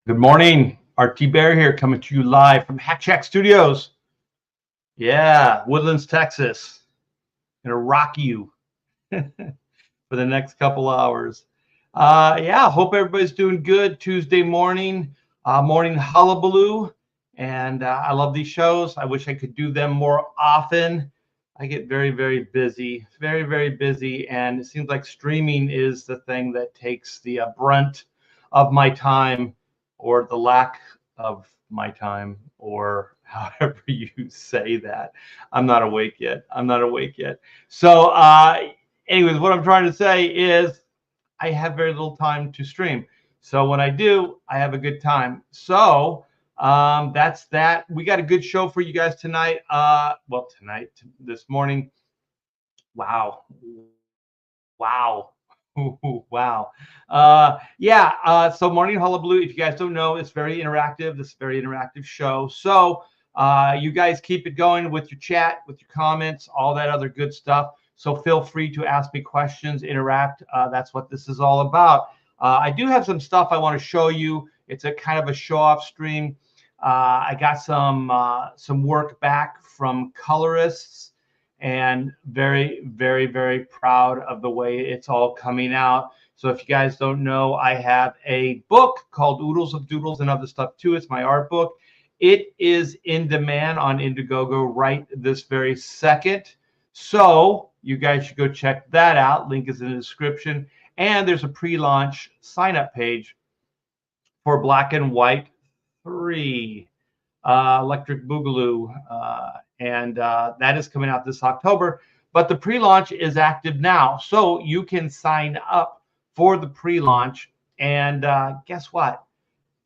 Good morning. RT Bear here, coming to you live from Hack Shack Studios. Yeah, Woodlands, Texas. Gonna rock you for the next couple hours. Yeah, hope everybody's doing good. Tuesday morning, morning hullaballoo, and I love these shows. I wish I could do them more often. I get very, very busy, very, very busy, and it seems like streaming is the thing that takes the brunt of my time, or the lack of my time, or however you say that. I'm not awake yet. I'm not awake yet. So, anyways, what I'm trying to say is I have very little time to stream. So when I do, I have a good time. So that's that. We got a good show for you guys tonight. Well, tonight, this morning. Wow. Wow. Wow. Yeah. So Morning Hullaballoo, if you guys don't know, it's very interactive. This is a very interactive show. So you guys keep it going with your chat, with your comments, all that other good stuff. So feel free to ask me questions, interact. That's what this is all about. I do have some stuff I want to show you. It's a kind of a show-off stream. I got some work back from colorists, and very, very, very proud of the way it's all coming out. So if you guys don't know, I have a book called Oodles of Doodles and Other Stuff Too. It's my art book. It is in demand on Indiegogo right this very second. So you guys should go check that out. Link is in the description. And there's a pre-launch sign-up page for Black and White 3. Electric Boogaloo, and that is coming out this October. But the pre-launch is active now, so you can sign up for the pre-launch. And guess what?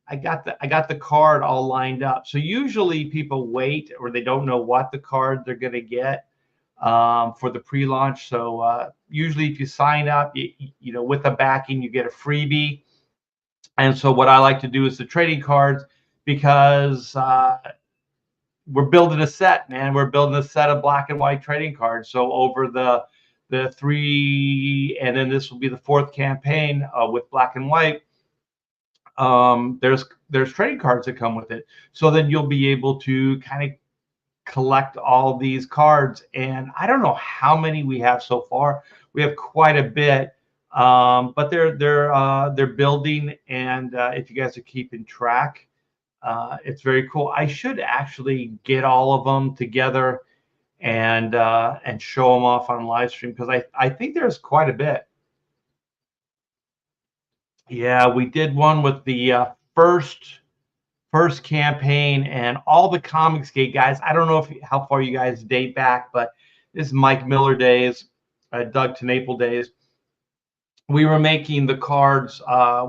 I got the card all lined up. So usually people wait, or they don't know what the card they're going to get for the pre-launch. So usually, if you sign up, you know, with the backing, you get a freebie. And so what I like to do is the trading cards, because we're building a set, man. We're building a set of black and white trading cards. So over the three, and then this will be the fourth campaign with black and white. There's trading cards that come with it. So then you'll be able to kind of collect all these cards. And I don't know how many we have so far. We have quite a bit. But they're building, and if you guys are keeping track, it's very cool. I should actually get all of them together and show them off on live stream, because I think there's quite a bit. Yeah, we did one with the first campaign, and all the Comicsgate guys. I don't know how far you guys date back, but this is Mike Miller days, Doug TeNapel days. We were making the cards.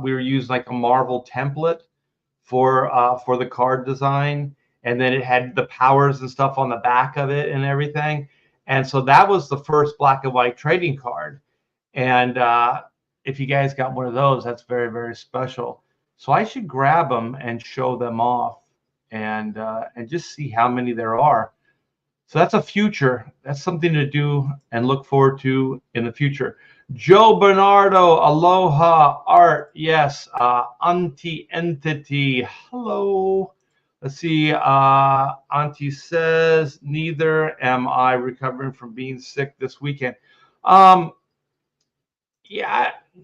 We were using like a Marvel template for the card design, and then it had the powers and stuff on the back of it and everything. And so that was the first black and white trading card. And if you guys got one of those, that's very, very special. So I should grab them and show them off, and just see how many there are. So that's a future. That's something to do and look forward to in the future. Joe Bernardo, aloha, art, yes. Auntie Entity, hello. Let's see. Auntie says, neither am I, recovering from being sick this weekend. Yeah,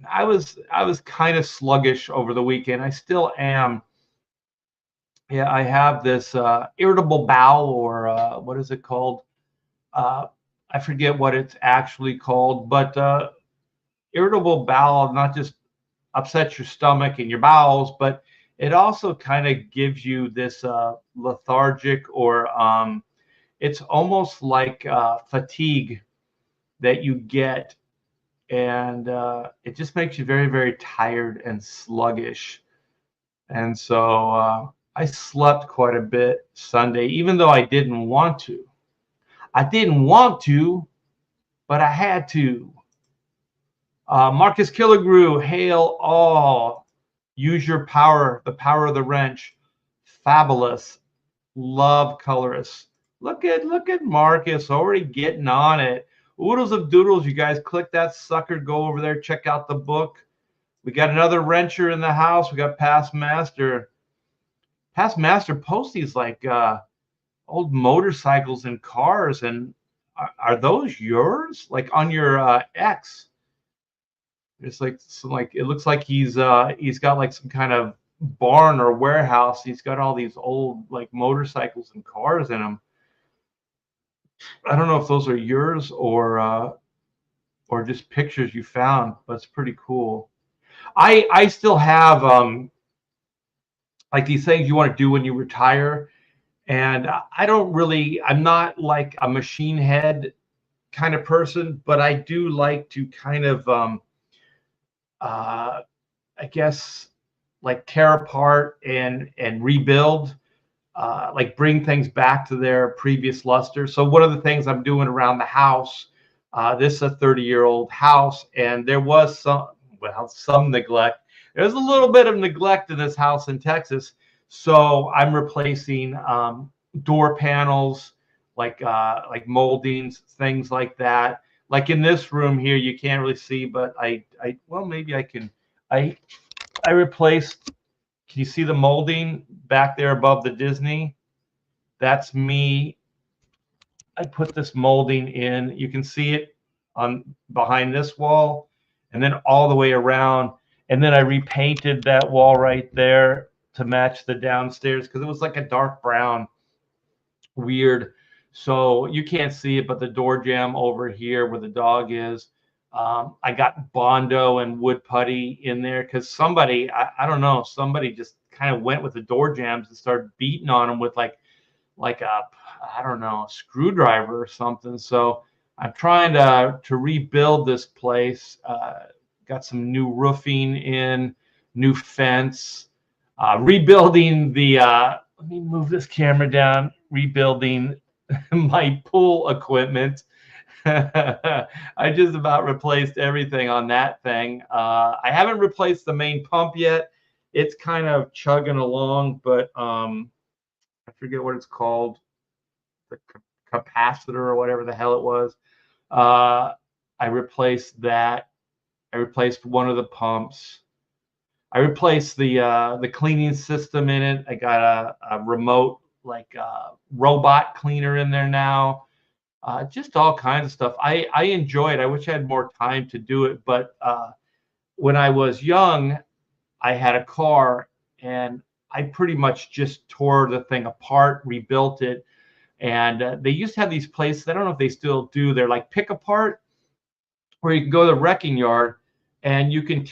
I was kind of sluggish over the weekend. I still am. Yeah, I have this irritable bowel, or what is it called? I forget what it's actually called, but irritable bowel not just upsets your stomach and your bowels, but it also kind of gives you this lethargic, or it's almost like fatigue that you get, and it just makes you very, very tired and sluggish. And so I slept quite a bit Sunday, even though I didn't want to. I didn't want to, but I had to. Marcus Killigrew, hail all. Use your power, the power of the wrench. Fabulous. Love colorists. Look at Marcus already getting on it. Oodles of Doodles, you guys click that sucker, go over there, check out the book. We got another wrencher in the house. We got Past Master. Past Master posts these like old motorcycles and cars, and are those yours? Like on your X? It's like some, like it looks like he's got like some kind of barn or warehouse. He's got all these old like motorcycles and cars in them. I don't know if those are yours or just pictures you found, but it's pretty cool. I still have like these things you want to do when you retire, and I don't really, I'm not like a machine head kind of person, but I do like to kind of uh I guess like tear apart and rebuild, like bring things back to their previous luster. So one of the things I'm doing around the house, this is a 30-year-old house, and there was some neglect. There's a little bit of neglect in this house in Texas. So I'm replacing door panels, like moldings, things like that. Like in this room here, you can't really see, but well, maybe I can. I I replaced. Can you see the molding back there above the Disney? That's me. I put this molding in. You can see it on behind this wall, and then all the way around. And then I repainted that wall right there to match the downstairs because it was like a dark brown, weird. So you can't see it, but the door jamb over here where the dog is, I got Bondo and wood putty in there because somebody, I don't know, somebody just kind of went with the door jambs and started beating on them with like a, I don't know, a screwdriver or something. So I'm trying to rebuild this place. Got some new roofing in, new fence, rebuilding the. Let me move this camera down. Rebuilding my pool equipment. I just about replaced everything on that thing. I haven't replaced the main pump yet. It's kind of chugging along, but I forget what it's called, the capacitor or whatever the hell it was. I replaced that. I replaced one of the pumps. I replaced the cleaning system in it. I got a remote like robot cleaner in there now. Just all kinds of stuff. I enjoy it. I wish I had more time to do it, but when I was young, I had a car and I pretty much just tore the thing apart, rebuilt it. And they used to have these places, I don't know if they still do, they're like pick apart, where you can go to the wrecking yard and you can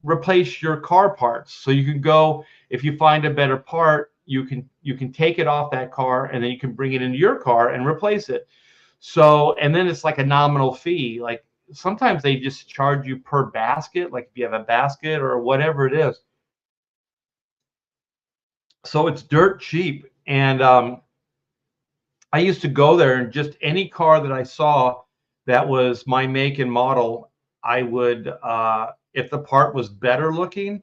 replace your car parts. So you can go, if you find a better part, you can take it off that car and then you can bring it into your car and replace it. So, and then it's like a nominal fee. Like sometimes they just charge you per basket, like if you have a basket or whatever it is. So it's dirt cheap. And I used to go there and just any car that I saw that was my make and model, I would, if the part was better looking,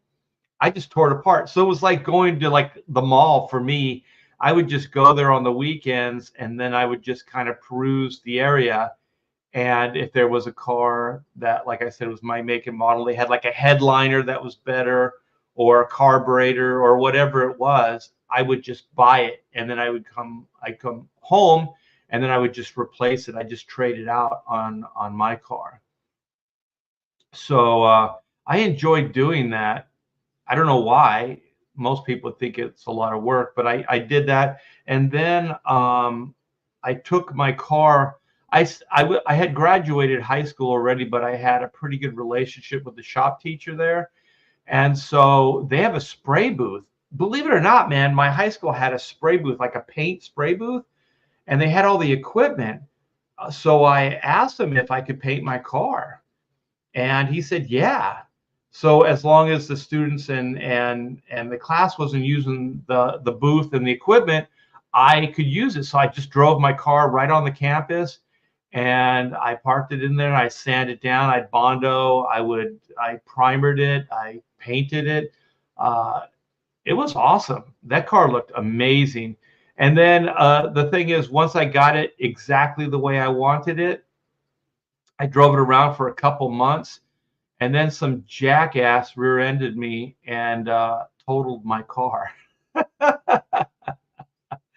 I just tore it apart. So it was like going to like the mall for me. I would just go there on the weekends and then I would just kind of peruse the area. And if there was a car that, like I said, was my make and model, they had like a headliner that was better or a carburetor or whatever it was, I would just buy it. And then I'd come home and then I would just replace it. I just trade it out on my car. So I enjoyed doing that. I don't know why. Most people think it's a lot of work, but I did that. And then I took my car. I had graduated high school already, but I had a pretty good relationship with the shop teacher there. And so they have a spray booth. Believe it or not, man, my high school had a spray booth, like a paint spray booth, and they had all the equipment. So I asked him if I could paint my car. And he said, yeah. So as long as the students and the class wasn't using the booth and the equipment, I could use it. So I just drove my car right on the campus and I parked it in there and I sanded it down. I'd Bondo, I primered it, I painted it. It was awesome. That car looked amazing. And then the thing is, once I got it exactly the way I wanted it, I drove it around for a couple months, and then some jackass rear-ended me and totaled my car.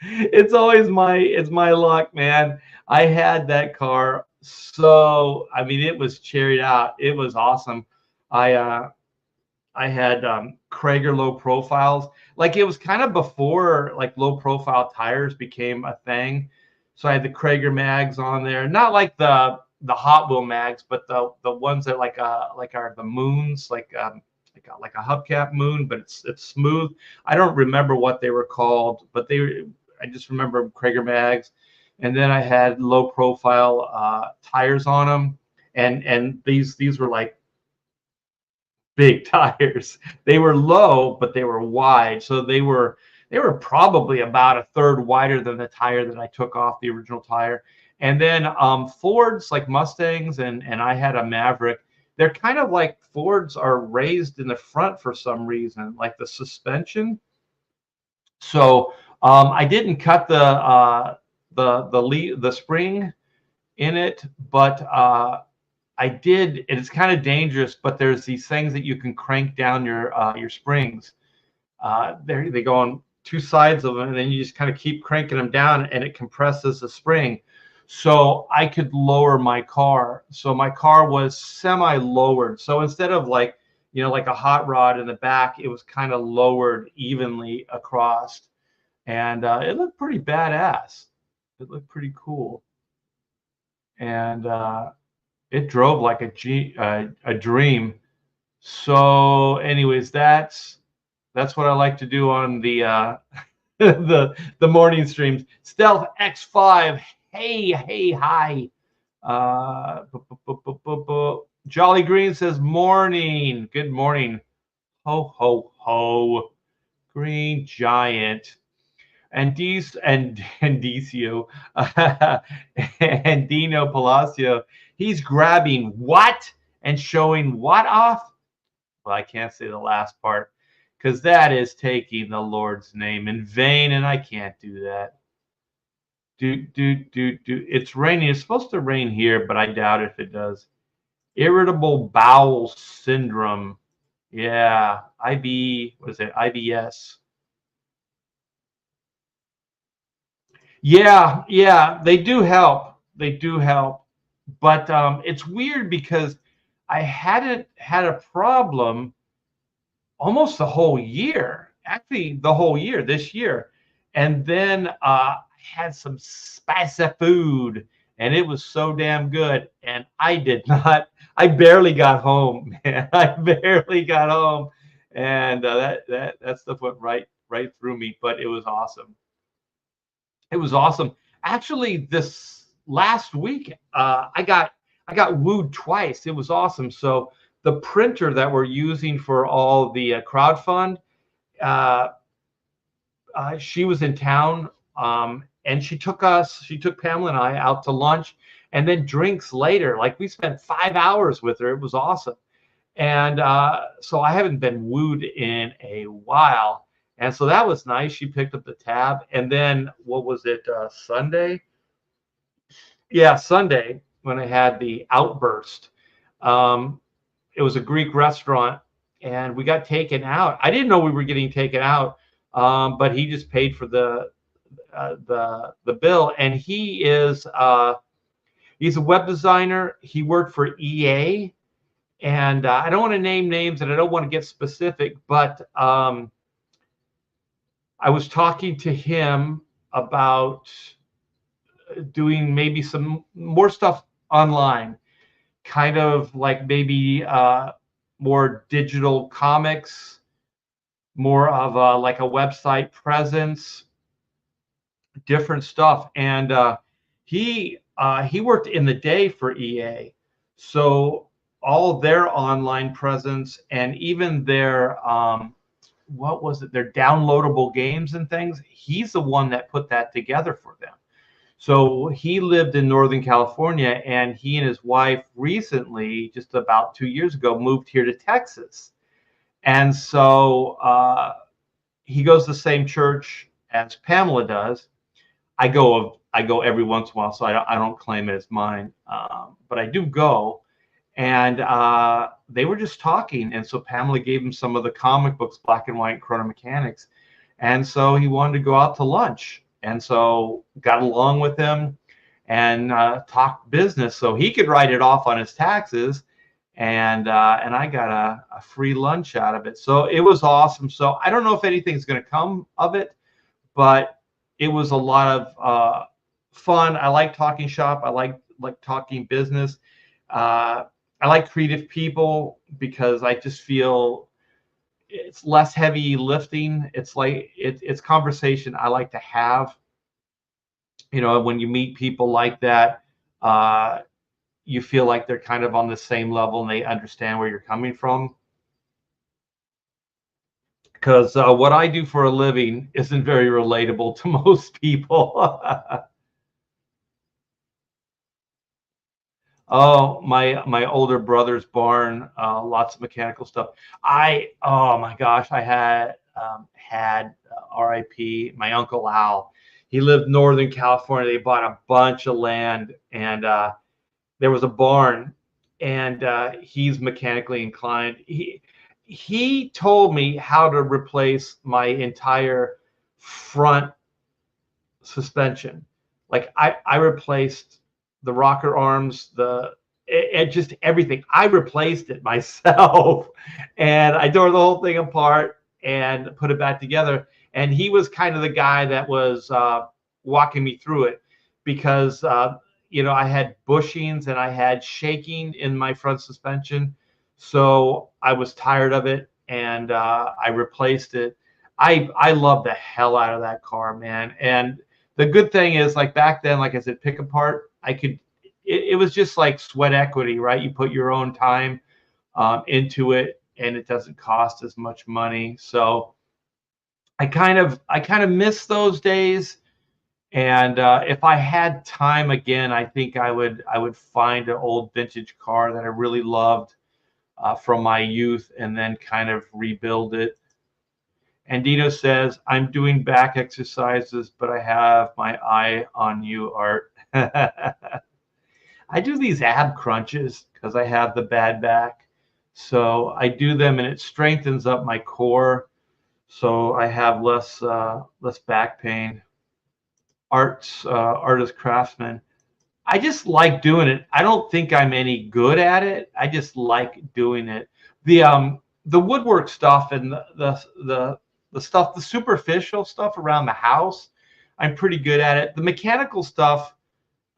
It's my luck, man. I had that car, so I mean it was cherried out. It was awesome. I I had Krager low profiles. Like it was kind of before like low profile tires became a thing. So I had the Krager mags on there, not like the Hot Wheel mags, but the ones that like are the moons, like a hubcap moon, but it's smooth. I don't remember what they were called, but I just remember Krager mags. And then I had low profile tires on them, and these were like big tires. They were low, but they were wide. So they were probably about a third wider than the tire that I took off the original tire. And then Fords like Mustangs and I had a Maverick. They're kind of like Fords are raised in the front for some reason, like the suspension. So I didn't cut the spring in it, but I did. It's kind of dangerous, but there's these things that you can crank down your springs. They go on two sides of them, and then you just kind of keep cranking them down, and it compresses the spring. So I could lower my car. So my car was semi-lowered. So instead of like, like a hot rod in the back, it was kind of lowered evenly across, and it looked pretty badass. It looked pretty cool, and it drove like a dream. So, anyways, that's what I like to do on the the morning streams. Stealth X5, hey, hi. Jolly Green says morning. Good morning. Ho ho ho. Green Giant. And Decio and Dino Palacio, he's grabbing what and showing what off? Well, I can't say the last part because that is taking the Lord's name in vain, and I can't do that. It's raining. It's supposed to rain here, but I doubt if it does. Irritable bowel syndrome. Yeah, what is it? IBS. Yeah, they do help. They do help. But it's weird because I hadn't had a problem almost the whole year, actually the whole year this year. And then I had some spicy food and it was so damn good. And I did not, I barely got home, man. I barely got home. And that stuff went right through me, but it was awesome. It was awesome. Actually, this last week, I got wooed twice. It was awesome. So the printer that we're using for all the crowdfund, uh, she was in town, and she took Pamela and I out to lunch, and then drinks later. Like we spent 5 hours with her. It was awesome. And so I haven't been wooed in a while. And so that was nice. She picked up the tab. And then what was it, Sunday? Yeah, Sunday when I had the outburst. Um, it was a Greek restaurant and we got taken out. I didn't know we were getting taken out, but he just paid for the bill. And he's a web designer. He worked for EA. And I don't want to name names and I don't want to get specific, but I was talking to him about doing maybe some more stuff online, kind of like maybe more digital comics, more of like a website presence, different stuff. And he worked in the day for EA, so all their online presence and even their what was it, their downloadable games and things, he's the one that put that together for them. So he lived in Northern California, and he and his wife recently, just about 2 years ago, moved here to Texas. And so he goes to the same church as Pamela does. I go every once in a while, so I don't claim it as mine, but I do go. and they were just talking. And so Pamela gave him some of the comic books, Black and White, Chrono Mechanics, and so he wanted to go out to lunch, and so got along with him and talked business, so he could write it off on his taxes, and I got a free lunch out of it. So it was awesome. So I don't know if anything's going to come of it, but it was a lot of fun. I like talking shop. I like talking business. I like creative people because I just feel it's less heavy lifting. It's like it's conversation I like to have. You know, when you meet people like that, you feel like they're kind of on the same level and they understand where you're coming from. Because what I do for a living isn't very relatable to most people. Oh, my older brother's barn, lots of mechanical stuff. Oh my gosh, I had R.I.P. my Uncle Al. He lived Northern California. They bought a bunch of land, and there was a barn, and he's mechanically inclined. He told me how to replace my entire front suspension. Like I replaced the rocker arms, just everything. I replaced it myself, and I tore the whole thing apart and put it back together. And he was kind of the guy that was walking me through it, because I had bushings and I had shaking in my front suspension, so I was tired of it, and I replaced it. I love the hell out of that car, man. And the good thing is, like back then, like I said, pick apart, it was just like sweat equity, right? You put your own time into it, and it doesn't cost as much money. So I kind of miss those days. And if I had time again, I think I would find an old vintage car that I really loved from my youth, and then kind of rebuild it. And Dino says, I'm doing back exercises, but I have my eye on you, Art. I do these ab crunches because I have the bad back. So I do them, and it strengthens up my core. So I have less back pain. Artist craftsman. I just like doing it. I don't think I'm any good at it. I just like doing it. The woodwork stuff and the stuff, the superficial stuff around the house, I'm pretty good at it. The mechanical stuff,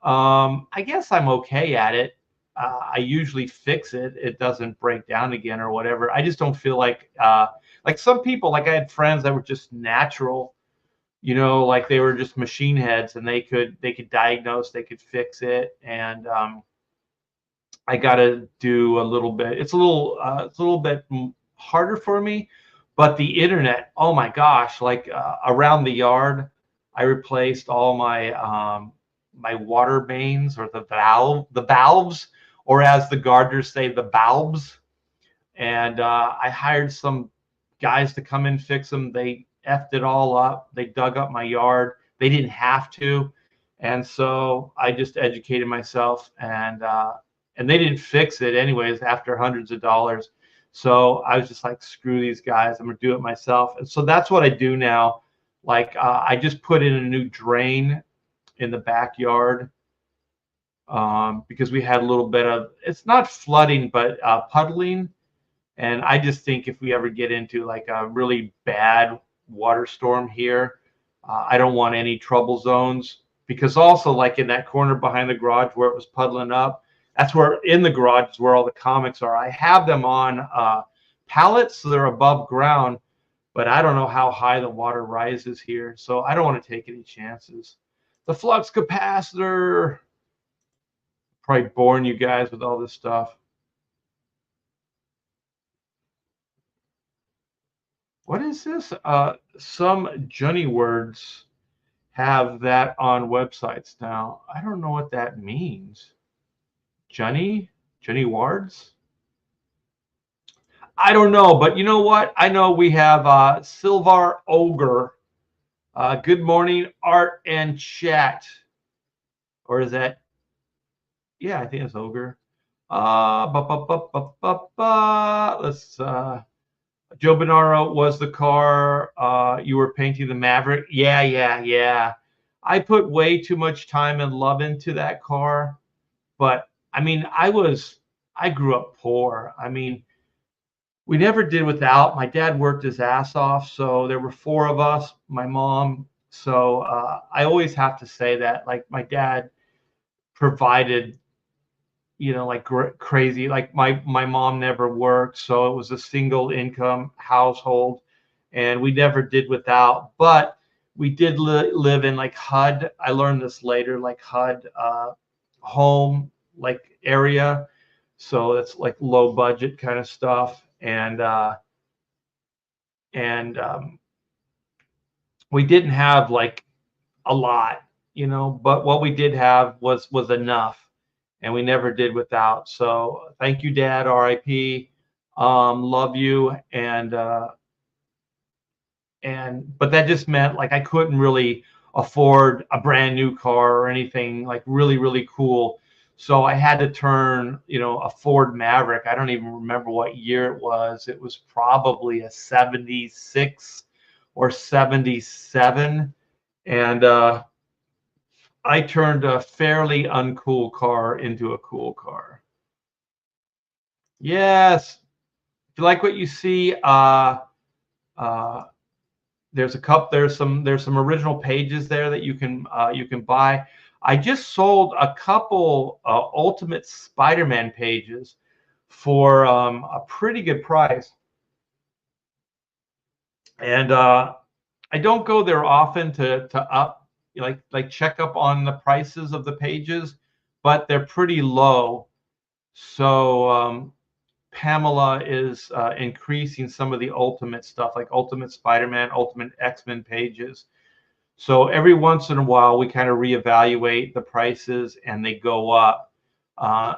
I guess I'm okay at it. I usually fix it. It doesn't break down again or whatever. I just don't feel like some people, like I had friends that were just natural, like they were just machine heads, and they could diagnose, they could fix it. And I got to do a little bit. It's a little bit harder for me, but the internet, oh my gosh, like around the yard, I replaced all my water mains, or the valves, or as the gardeners say, the bulbs. And I hired some guys to come in, fix them. They effed it all up. They dug up my yard. They didn't have to, and so I just educated myself, and they didn't fix it anyways after hundreds of dollars. So I was just like, screw these guys, I'm gonna do it myself. And so that's what I do now. Like I just put in a new drain in the backyard, because we had a little bit of, it's not flooding, but puddling. And I just think if we ever get into like a really bad water storm here, I don't want any trouble zones, because also like in that corner behind the garage where it was puddling up, that's where in the garage is where all the comics are. I have them on pallets, so they're above ground, but I don't know how high the water rises here, so I don't want to take any chances. The flux capacitor, probably boring you guys with all this stuff. What is this? Some Johnny words have that on websites now. I don't know what that means. Johnny Wards? I don't know, but you know what? I know we have Silvar Ogre. Good morning, Art and Chat. Or is that? Yeah, I think it's Ogre. Let's. Joe Bonaro was the car. You were painting the Maverick. Yeah, yeah, yeah. I put way too much time and love into that car. But I mean, I grew up poor. I mean, we never did without. My dad worked his ass off, so there were four of us, my mom. So I always have to say that, like, my dad provided, like crazy. Like my mom never worked, so it was a single income household, and we never did without. But we did live in like HUD. I learned this later, like HUD home like area, so it's like low budget kind of stuff, and we didn't have like a lot, but what we did have was enough, and we never did without. So thank you, Dad. R.I.P. Love you, and but that just meant like I couldn't really afford a brand new car or anything like really really cool. So I had to turn, a Ford Maverick. I don't even remember what year it was. It was probably a 76 or 77, and I turned a fairly uncool car into a cool car. Yes. If you like what you see, uh, there's some original pages there that you can buy. I just sold a couple Ultimate Spider-Man pages for a pretty good price, and I don't go there often to up like check up on the prices of the pages, but they're pretty low. So Pamela is increasing some of the Ultimate stuff, like Ultimate Spider-Man, Ultimate X-Men pages. So every once in a while, we kind of reevaluate the prices and they go up.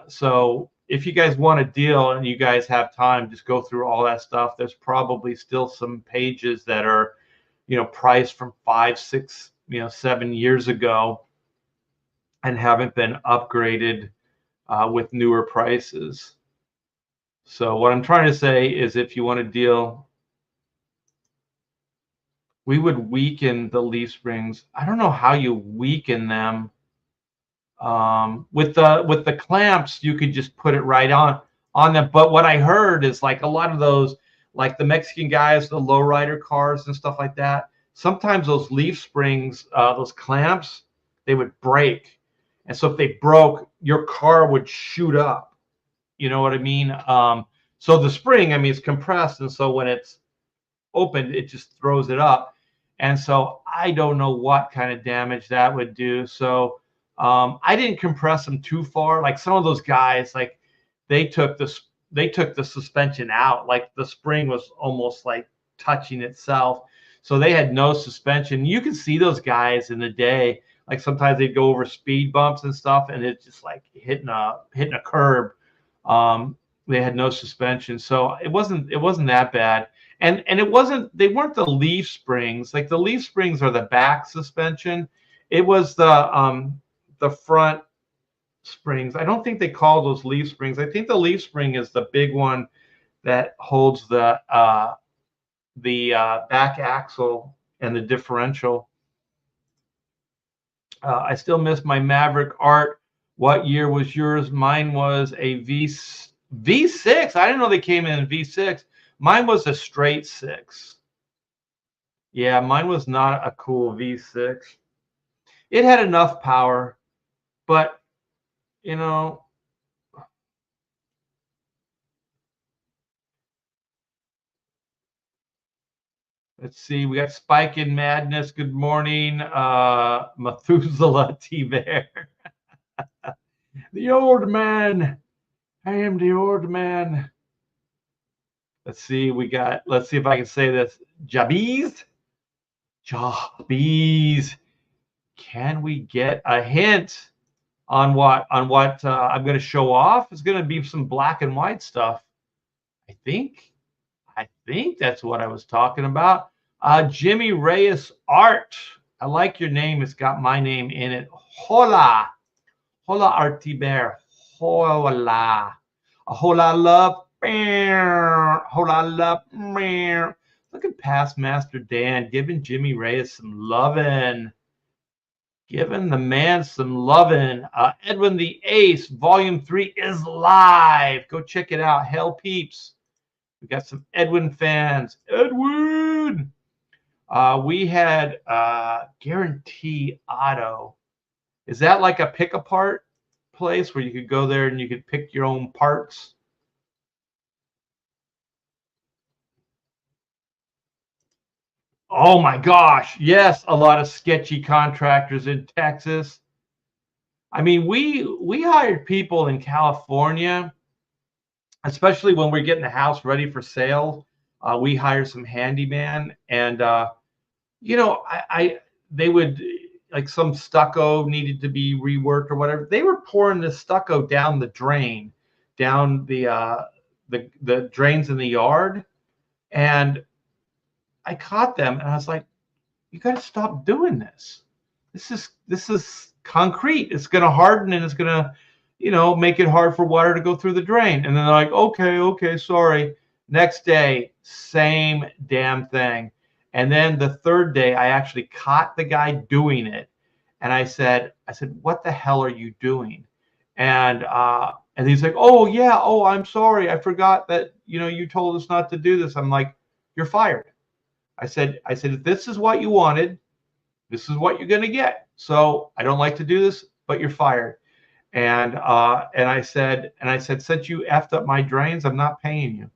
So if you guys want a deal and you guys have time, just go through all that stuff. There's probably still some pages that are, priced from 5, 6, 7 years ago and haven't been upgraded with newer prices. So what I'm trying to say is if you want a deal, we would weaken the leaf springs. I don't know how you weaken them. With the clamps, you could just put it right on them. But what I heard is like a lot of those, like the Mexican guys, the lowrider cars and stuff like that. Sometimes those leaf springs, those clamps, they would break, and so if they broke, your car would shoot up. You know what I mean? So the spring, I mean, it's compressed, and so when it's opened, it just throws it up. And so I don't know what kind of damage that would do. So I didn't compress them too far. Like some of those guys, like they took the suspension out. Like the spring was almost like touching itself. So they had no suspension. You can see those guys in the day. Like sometimes they'd go over speed bumps and stuff, and it's just like hitting a curb. They had no suspension, so it wasn't that bad. And they weren't the leaf springs. Like the leaf springs are the back suspension. It was the front springs. I don't think they call those leaf springs. I think the leaf spring is the big one that holds the back axle and the differential. I still miss my Maverick art. What year was yours? Mine was a V6. I didn't know they came in V6. Mine was a straight 6. Yeah, mine was not a cool V6. It had enough power, but you know, let's see. We got Spike in Madness. Good morning, Methuselah T Bear. The old man. I am the old man. Let's see. Let's see if I can say this. Jabiz. Jabiz. Can we get a hint on what I'm going to show off? It's going to be some black and white stuff. I think that's what I was talking about. Jimmy Reyes Art. I like your name. It's got my name in it. Hola. Hola, Artiber. Hola. A whole lot of love. A whole lot of love. Look at past Master Dan giving Jimmy Reyes some lovin'. Giving the man some lovin'. Edwin the Ace, Volume 3 is live. Go check it out. Hell peeps. We got some Edwin fans. Edwin! We had Guarantee Auto. Is that like a pick-apart place where you could go there and you could pick your own parts? Oh my gosh, yes, a lot of sketchy contractors in Texas. I mean, we hired people in California, especially when we're getting the house ready for sale. We hire some handyman, and you know, they would, like, some stucco needed to be reworked or whatever. They were pouring the stucco down the drain, down the drains in the yard, and I caught them, and I was like, "You got to stop doing this. This is concrete. It's going to harden, and it's going to, you know, make it hard for water to go through the drain." And then they're like, "Okay, sorry." Next day, same damn thing. And then the third day, I actually caught the guy doing it, and I said, "What the hell are you doing?" And he's like, "Oh yeah, oh, I'm sorry, I forgot that, you know, you told us not to do this." I'm like, "You're fired." I said, "If this is what you wanted, this is what you're going to get. So I don't like to do this, but you're fired." And I said, "Since you effed up my drains, I'm not paying you."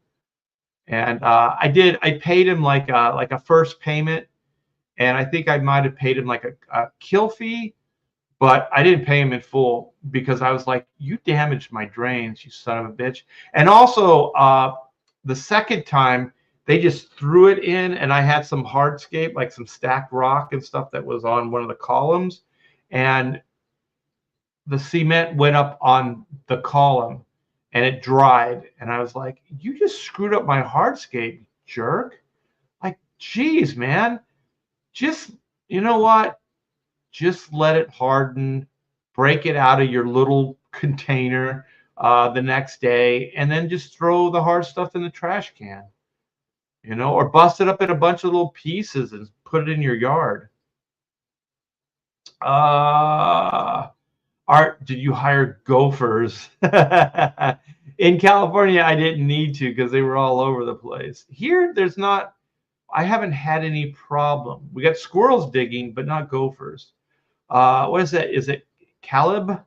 And I did. I paid him like a first payment, and I think I might have paid him like a kill fee, but I didn't pay him in full because I was like, "You damaged my drains, you son of a bitch." And also, the second time, they just threw it in, and I had some hardscape, like some stacked rock and stuff that was on one of the columns, and the cement went up on the column, and it dried. And I was like, "You just screwed up my hardscape, jerk." Like, geez, man, just, you know what? Just let it harden, break it out of your little container the next day, and then just throw the hard stuff in the trash can, you know, or bust it up in a bunch of little pieces and put it in your yard. Art, did you hire gophers? In California, I didn't need to because they were all over the place. Here, there's not, I haven't had any problem. We got squirrels digging, but not gophers. What is that? Is it Caleb?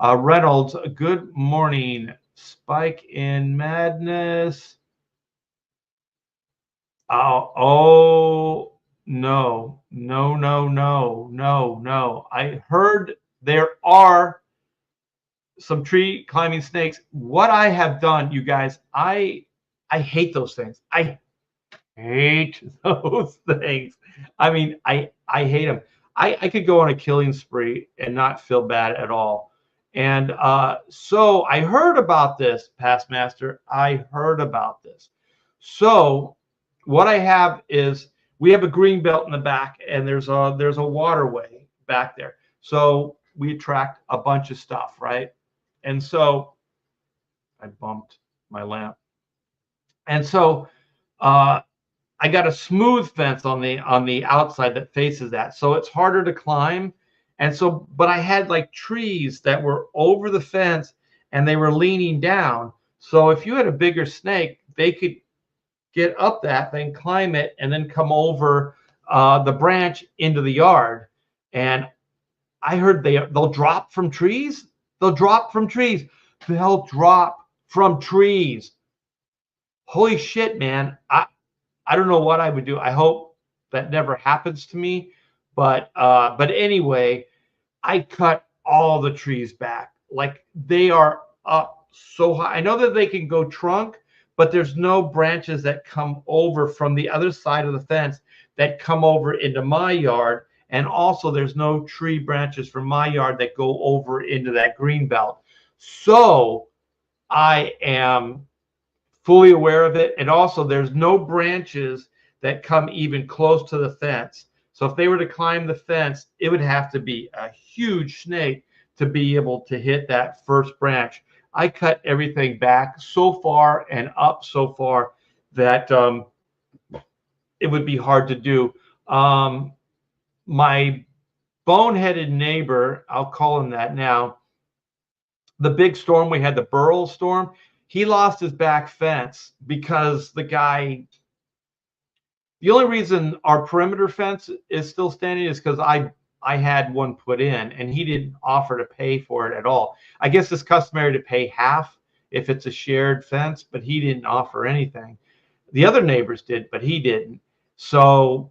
Reynolds, good morning. Spike in madness. Oh, no. I heard there are some tree climbing snakes. What I have done, you guys, I hate those things. I hate those things. I mean, I hate them. I could go on a killing spree and not feel bad at all. And so I heard about this, Past Master. I heard about this. So what I have is, we have a green belt in the back, and there's a waterway back there. So we attract a bunch of stuff, right? And so I bumped my lamp. And so I got a smooth fence on the outside that faces that, so it's harder to climb. And so, but I had like trees that were over the fence, and they were leaning down. So if you had a bigger snake, they could get up that thing, climb it, and then come over the branch into the yard. And I heard they'll drop from trees. They'll drop from trees. They'll drop from trees. Holy shit, man! I don't know what I would do. I hope that never happens to me. But anyway, I cut all the trees back. Like, they are up so high. I know that they can go trunk, but there's no branches that come over from the other side of the fence that come over into my yard. And also, there's no tree branches from my yard that go over into that green belt. So I am fully aware of it. And also, there's no branches that come even close to the fence. So if they were to climb the fence, it would have to be a huge snake to be able to hit that first branch. I cut everything back so far and up so far that it would be hard to do. My boneheaded neighbor, I'll call him that now, the big storm we had, the Burl storm, he lost his back fence because the only reason our perimeter fence is still standing is because I had one put in and he didn't offer to pay for it at all. I guess it's customary to pay half if it's a shared fence, but he didn't offer anything. The other neighbors did, but he didn't. So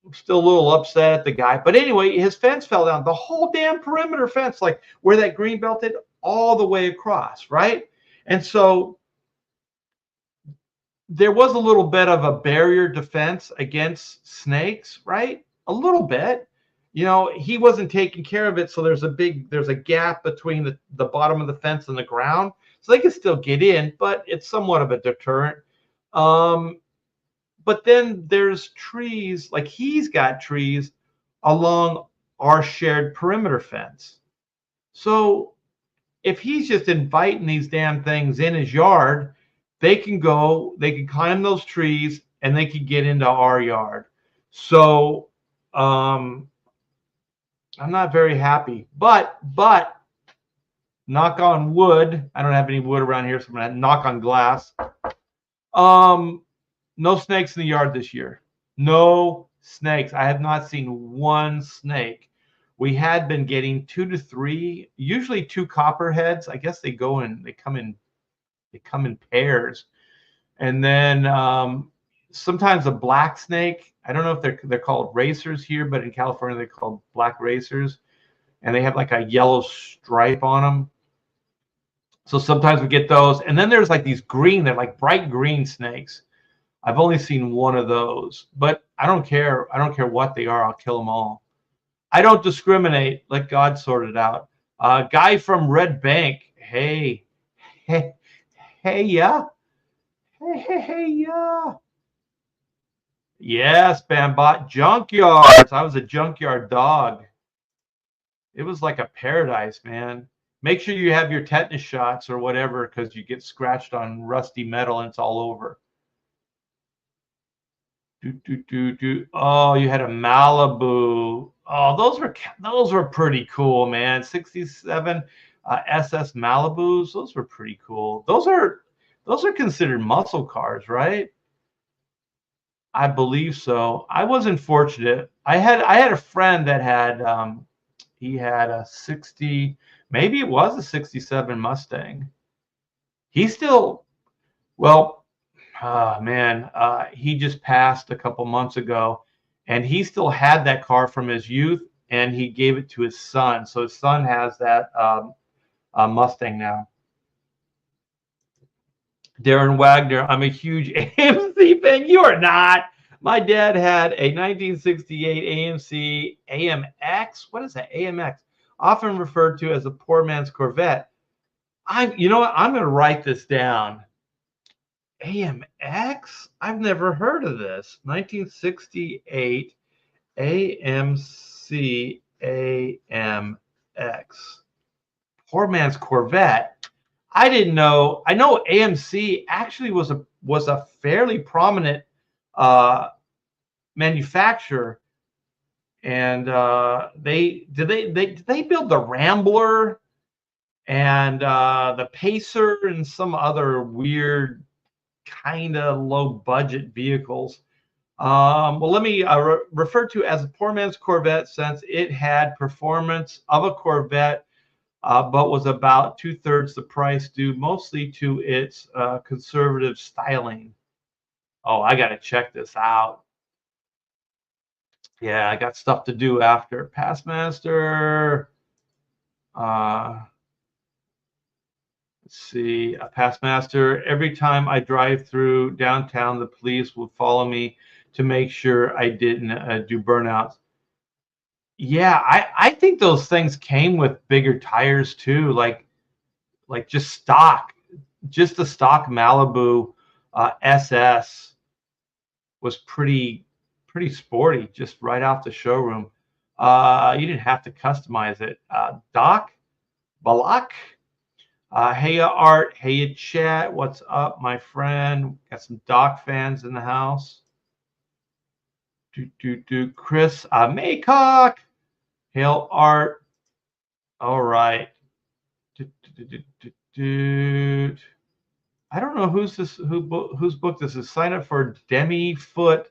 I'm still a little upset at the guy. But anyway, his fence fell down. The whole damn perimeter fence, like where that green belt did, all the way across, right? And so there was a little bit of a barrier defense against snakes, right? A little bit. You know, he wasn't taking care of it, so there's a gap between the bottom of the fence and the ground. So they can still get in, but it's somewhat of a deterrent. But then there's trees, like he's got trees along our shared perimeter fence. So if he's just inviting these damn things in his yard, they can climb those trees and they can get into our yard. So I'm not very happy, but knock on wood. I don't have any wood around here, so I'm gonna knock on glass. No snakes in the yard this year. No snakes. I have not seen one snake. We had been getting 2 to 3, usually 2 copperheads. I guess they come in pairs, and then sometimes a black snake. I don't know if they're called racers here, but in California they're called black racers, and they have like a yellow stripe on them. So sometimes we get those, and then there's like these green, they're like bright green snakes. I've only seen one of those, but I don't care. I don't care what they are. I'll kill them all. I don't discriminate. Let God sort it out. Guy from Red Bank. Hey, hey, hey, yeah. Hey, yeah. Yes, Bambot. Junkyards. I was a junkyard dog. It was like a paradise, man. Make sure you have your tetanus shots or whatever, because you get scratched on rusty metal and it's all over. Oh, you had a Malibu. Oh, those were pretty cool, man. 67 SS Malibus. Those were pretty cool. Those are considered muscle cars, right? I believe so. I wasn't fortunate. I had a friend that had he had a 60, maybe it was a 67 Mustang. He still, well, man, he just passed a couple months ago, and he still had that car from his youth, and he gave it to his son. So his son has that Mustang now. Darren Wagner, I'm a huge AMC fan. You are not. My dad had a 1968 AMC AMX. What is that? AMX, often referred to as a poor man's Corvette. You know what? I'm going to write this down. AMX? I've never heard of this. 1968 AMC AMX. Poor man's Corvette. I didn't know. I know AMC actually was a fairly prominent manufacturer, and they build the Rambler and the Pacer and some other weird kind of low budget vehicles. Well, let me refer to as a poor man's Corvette, since it had performance of a Corvette, but was about 2/3 the price, due mostly to its conservative styling. Oh, I got to check this out. Yeah, I got stuff to do after. Passmaster. Let's see, a Passmaster. Every time I drive through downtown, the police would follow me to make sure I didn't do burnouts. Yeah, I think those things came with bigger tires too, like just the stock Malibu SS was pretty sporty, just right off the showroom. You didn't have to customize it. Doc Balak. Heya Art, Heya Chat, what's up, my friend? Got some Doc fans in the house. Chris Maycock, Hail Art. All right. I don't know who's this, whose book this is. Sign up for Demi Foot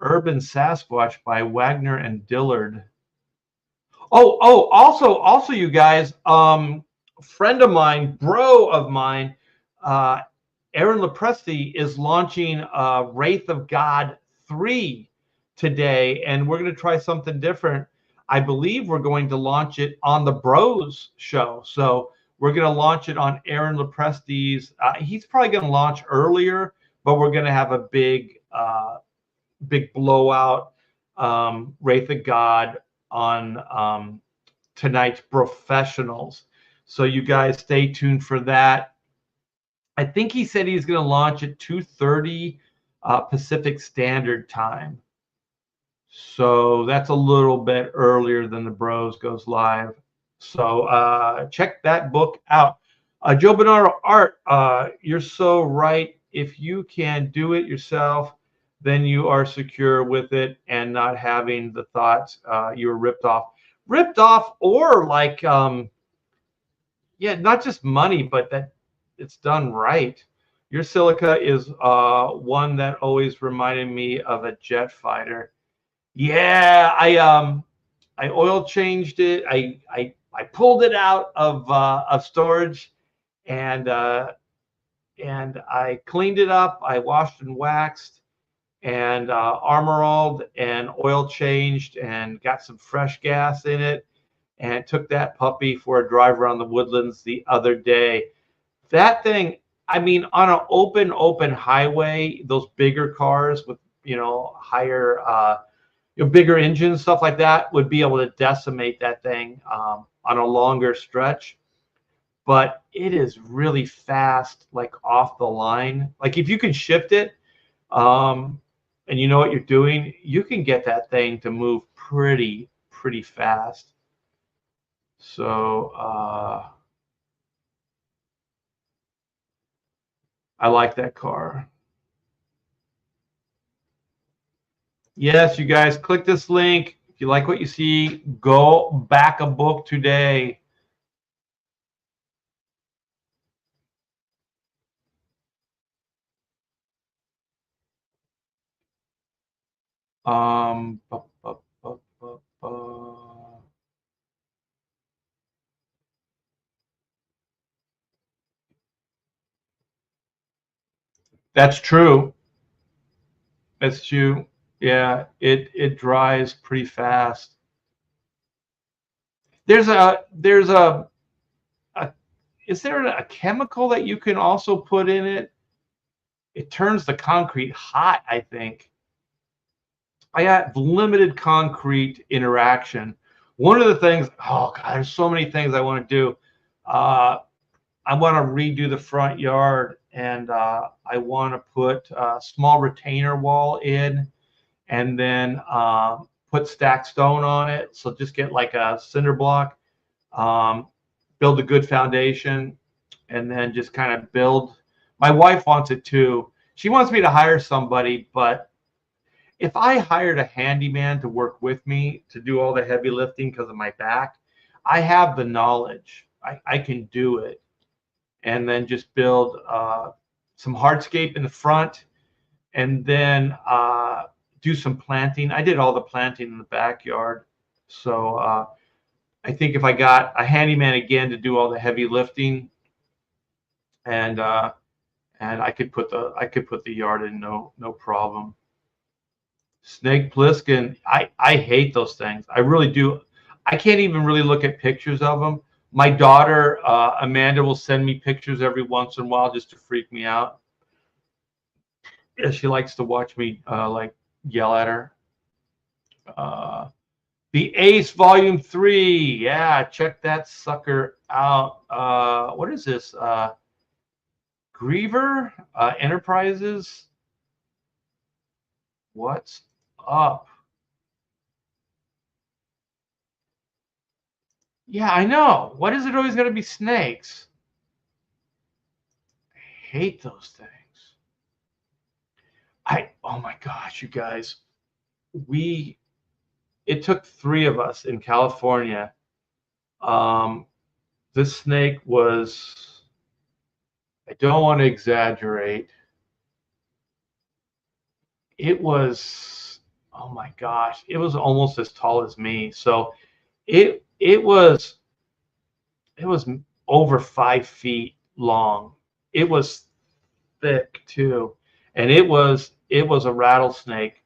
Urban Sasquatch by Wagner and Dillard. Also, you guys, friend of mine, bro of mine, uh, Aaron Lepresti is launching Wraith of God 3 today, and we're going to try something different. I believe we're going to launch it on the Bros show. So we're going to launch it on Aaron Lepresti's. He's probably going to launch earlier, but we're going to have a big blowout Wraith of God on tonight's professionals. So you guys stay tuned for that. I think he said he's going to launch at 2:30 Pacific Standard Time. So that's a little bit earlier than the Bros goes live. So check that book out. Joe Bernardo Art, you're so right. If you can do it yourself, then you are secure with it and not having the thoughts you were ripped off, or like, yeah, not just money, but that it's done right. Your silica is one that always reminded me of a jet fighter. Yeah, I oil changed it. I pulled it out of storage, and I cleaned it up. I washed and waxed, and armoralled and oil changed, and got some fresh gas in it, and took that puppy for a drive around the woodlands the other day. That thing, I mean, on an open highway, those bigger cars with higher bigger engines, stuff like that, would be able to decimate that thing on a longer stretch. But it is really fast, like off the line. Like if you can shift it, and you know what you're doing, you can get that thing to move pretty fast. So I like that car. Yes, you guys, click this link. If you like what you see, go back a book today. Um, bu- bu- bu- bu- bu- That's true. That's true. Yeah, it dries pretty fast. There's a is there a chemical that you can also put in it? It turns the concrete hot, I think. I got limited concrete interaction. One of the things, oh God, there's so many things I want to do. I want to redo the front yard, and I want to put a small retainer wall in, and then put stacked stone on it. So just get like a cinder block, build a good foundation, and then just kind of build. My wife wants it too. She wants me to hire somebody, but if I hired a handyman to work with me to do all the heavy lifting because of my back, I have the knowledge. I can do it. And then just build some hardscape in the front, and then do some planting. I did all the planting in the backyard. So I think if I got a handyman again to do all the heavy lifting, and I could put the yard in no problem. Snake Plissken, I hate those things. I really do. I can't even really look at pictures of them. My daughter Amanda will send me pictures every once in a while just to freak me out. Yeah, she likes to watch me like yell at her. Uh, the Ace Volume 3. Yeah, check that sucker out. What is this? Griever Enterprises. What's up? Yeah, I know. What is it always going to be snakes? hate those things. Oh my gosh, you guys, it took 3 of us in California. This snake was, I don't want to exaggerate. It was, oh my gosh, it was almost as tall as me. So it was over 5 feet long. It was thick too, and it was a rattlesnake.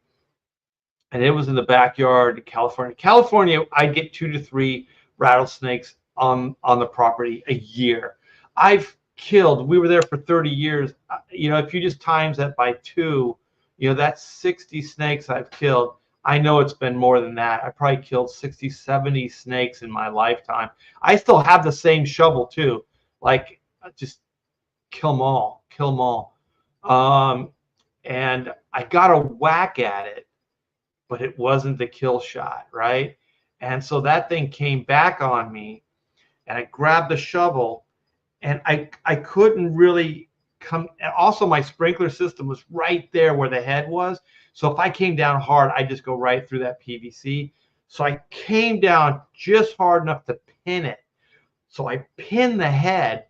And it was in the backyard in California. California, I'd get 2 to 3 rattlesnakes on the property a year. We were there for 30 years. You know, if you just times that by 2, you know, that's 60 snakes I've killed. I know it's been more than that. I probably killed 60, 70 snakes in my lifetime. I still have the same shovel too. Like, just kill them all, kill them all. And I got a whack at it, but it wasn't the kill shot, right? And so that thing came back on me, and I grabbed the shovel, and I couldn't really come. And also, my sprinkler system was right there where the head was. So if I came down hard, I'd just go right through that PVC. So I came down just hard enough to pin it. So I pinned the head.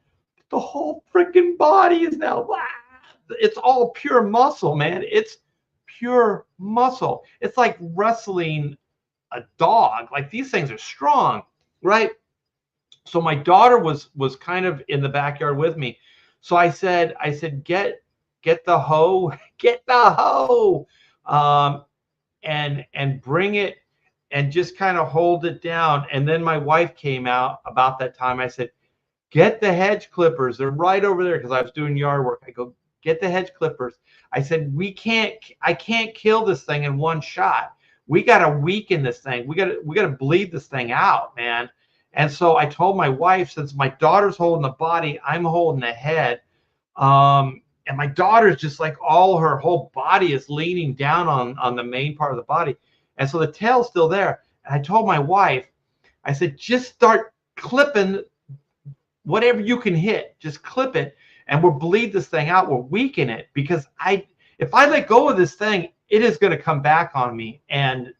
The whole freaking body is now, it's all pure muscle, man. It's pure muscle. It's like wrestling a dog. Like, these things are strong, right? So my daughter was kind of in the backyard with me. So I said, get the hoe, get the hoe, and bring it, and just kind of hold it down. And then my wife came out about that time. I said, get the hedge clippers. They're right over there, because I was doing yard work. I go, get the hedge clippers. I said, I can't kill this thing in one shot. We got to weaken this thing. We got to bleed this thing out, man. And so I told my wife, since my daughter's holding the body, I'm holding the head. And my daughter's just like, her whole body is leaning down on the main part of the body. And so the tail's still there. And I told my wife, I said, just start clipping whatever you can hit. Just clip it. And we'll bleed this thing out. We'll weaken it, because if I let go of this thing, it is going to come back on me, and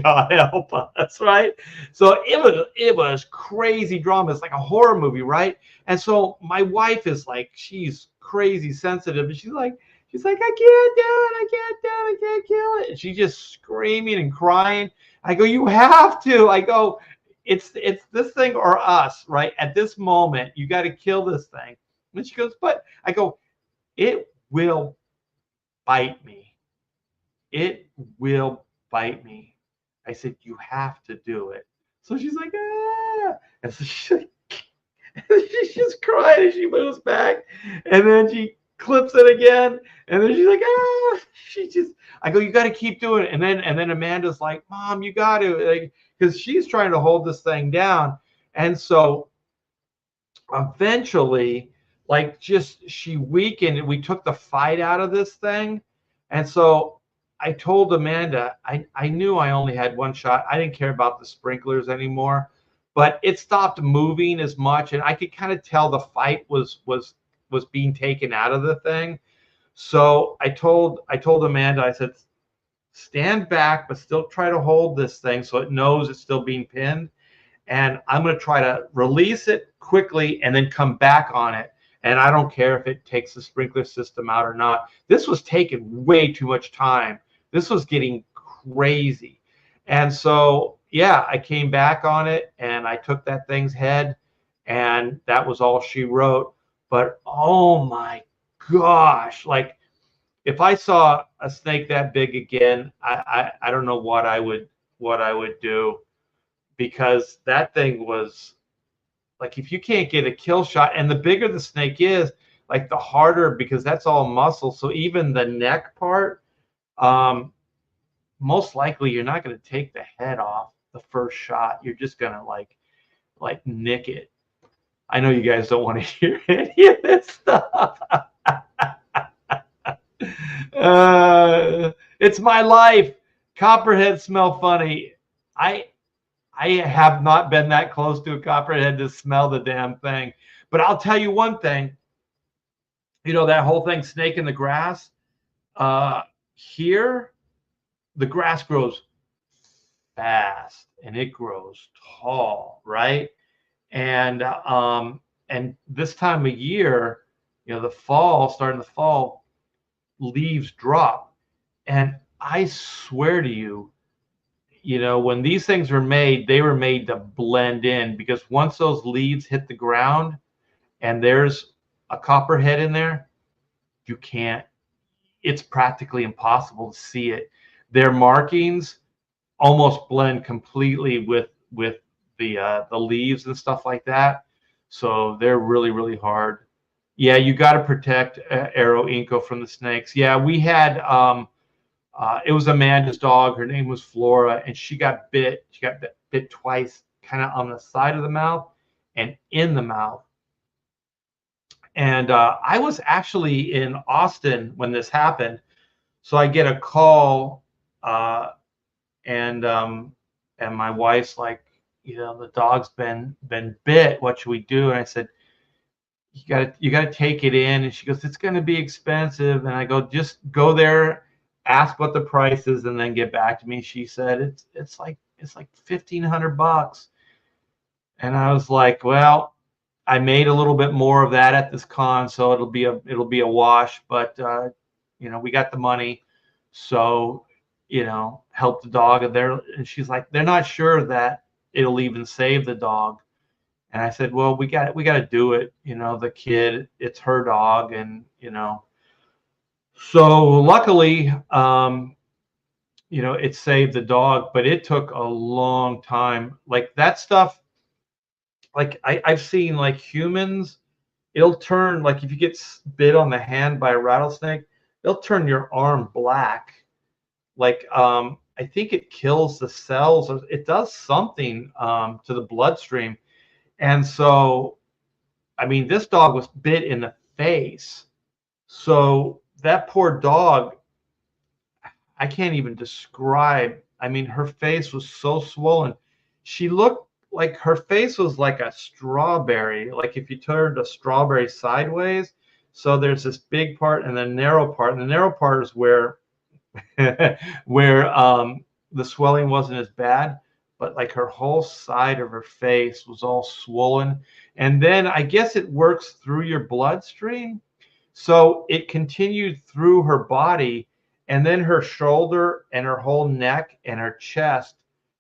God help us, right? So it was crazy drama. It's like a horror movie, right? And so my wife is like, she's crazy sensitive, and she's like, I can't do it, I can't do it, I can't kill it. And she's just screaming and crying. I go, you have to. I go, it's this thing or us, right? At this moment, you got to kill this thing. And she goes, but I go, it will bite me. It will bite me. I said, you have to do it. So she's like, ah. And so she's just crying, and she moves back, and then she clips it again, and then she's like, ah. I go, you got to keep doing it. And then Amanda's like, Mom, you got to, like, because she's trying to hold this thing down. And so eventually, like, just she weakened, and we took the fight out of this thing. And so I told Amanda, I knew I only had one shot. I didn't care about the sprinklers anymore, but it stopped moving as much, and I could kind of tell the fight was being taken out of the thing. So I told Amanda, I said, stand back, but still try to hold this thing so it knows it's still being pinned. And I'm going to try to release it quickly and then come back on it. And I don't care if it takes the sprinkler system out or not. This was taking way too much time. This was getting crazy. And so, yeah, I came back on it, and I took that thing's head, and that was all she wrote. But oh my gosh, like, if I saw a snake that big again, I don't know what I would do, because that thing was like, if you can't get a kill shot, and the bigger the snake is, like, the harder, because that's all muscle. So even the neck part, most likely you're not going to take the head off the first shot. You're just going to like nick it. I know you guys don't want to hear any of this stuff. It's my life. Copperheads smell funny. I have not been that close to a copperhead to smell the damn thing. But I'll tell you one thing. that whole thing, snake in the grass. Here, the grass grows fast and it grows tall, right? And this time of year, the fall, starting the fall, leaves drop. And I swear to you, when these things were made, they were made to blend in, because once those leaves hit the ground and there's a copperhead in there, you can't, it's practically impossible to see it. Their markings almost blend completely with the leaves and stuff like that. So they're really, really hard. Yeah, you got to protect Arrow Inco from the snakes. Yeah, we had it was Amanda's dog. Her name was Flora, and she got bit. She got bit twice, kind of on the side of the mouth and in the mouth. And I was actually in Austin when this happened, so I get a call, and my wife's like, the dog's been bit. What should we do? And I said, you gotta take it in. And she goes, it's gonna be expensive. And I go, just go there, ask what the price is, and then get back to me. She said it's like $1,500. And I was like, well, I made a little bit more of that at this con, so it'll be a wash. But we got the money, so help the dog. And she's like, they're not sure that it'll even save the dog. And I said, well, we got to do it. The kid, it's her dog, and So luckily, it saved the dog, but it took a long time. Like that stuff, like I've seen like humans, it'll turn, like if you get bit on the hand by a rattlesnake, it'll turn your arm black. Like I think it kills the cells, or it does something to the bloodstream. And so, I mean, this dog was bit in the face. So that poor dog, I can't even describe. I mean, her face was so swollen. She looked like her face was like a strawberry, like if you turned a strawberry sideways. So there's this big part and then narrow part. And the narrow part is where the swelling wasn't as bad, but like her whole side of her face was all swollen. And then I guess it works through your bloodstream. So it continued through her body, and then her shoulder and her whole neck and her chest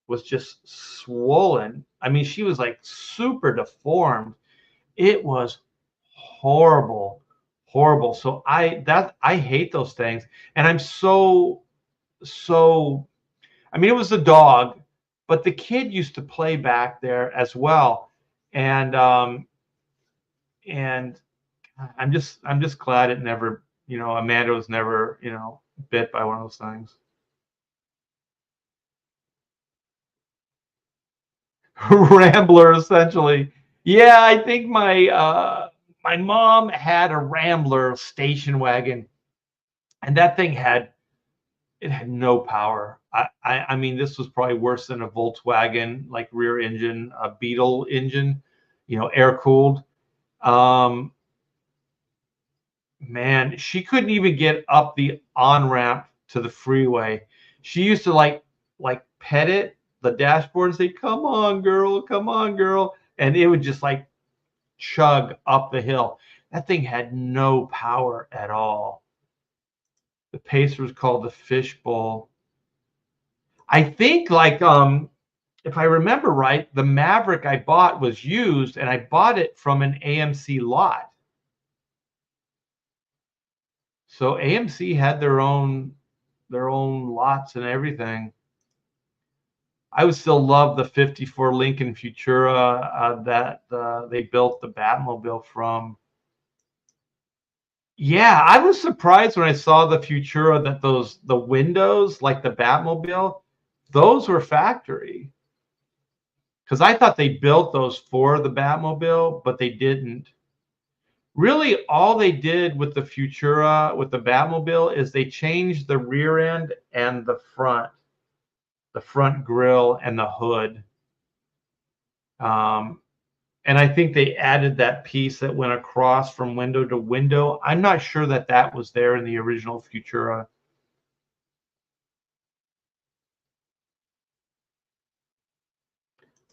was just swollen. I mean, she was like super deformed. It was horrible, horrible. So I hate those things. And I'm so, I mean, it was the dog, but the kid used to play back there as well. And I'm just glad it never, Amanda was never, bit by one of those things. Rambler, essentially. Yeah, I think my mom had a Rambler station wagon, and that thing had no power. I mean, this was probably worse than a Volkswagen, like rear engine, a Beetle engine, air cooled. Man, she couldn't even get up the on ramp to the freeway. She used to like pet it, the dashboard, and say, "Come on, girl, come on, girl," and it would just like chug up the hill. That thing had no power at all. The pacer was called the Fishbowl. I think like if I remember right, the Maverick I bought was used, and I bought it from an AMC lot. So AMC had their own lots and everything. I would still love the '54 Lincoln Futura that they built the Batmobile from. Yeah, I was surprised when I saw the Futura that the windows, like the Batmobile, those were factory. Because I thought they built those for the Batmobile, but they didn't. Really, all they did with the Futura, with the Batmobile, is they changed the rear end and the front grille and the hood. And I think they added that piece that went across from window to window. I'm not sure that that was there in the original Futura.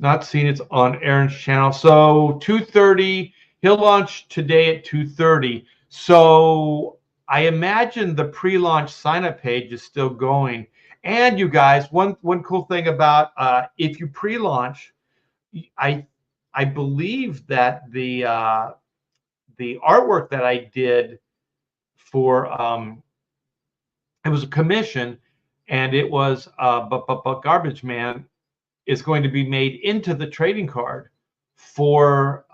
Not seen it's on Aaron's channel. So 2:30, he'll launch today at 2:30. So I imagine the pre-launch sign-up page is still going. And you guys, one cool thing about if you pre-launch, I believe that the artwork that I did for it was a commission, and it was but Garbage Man is going to be made into the trading card for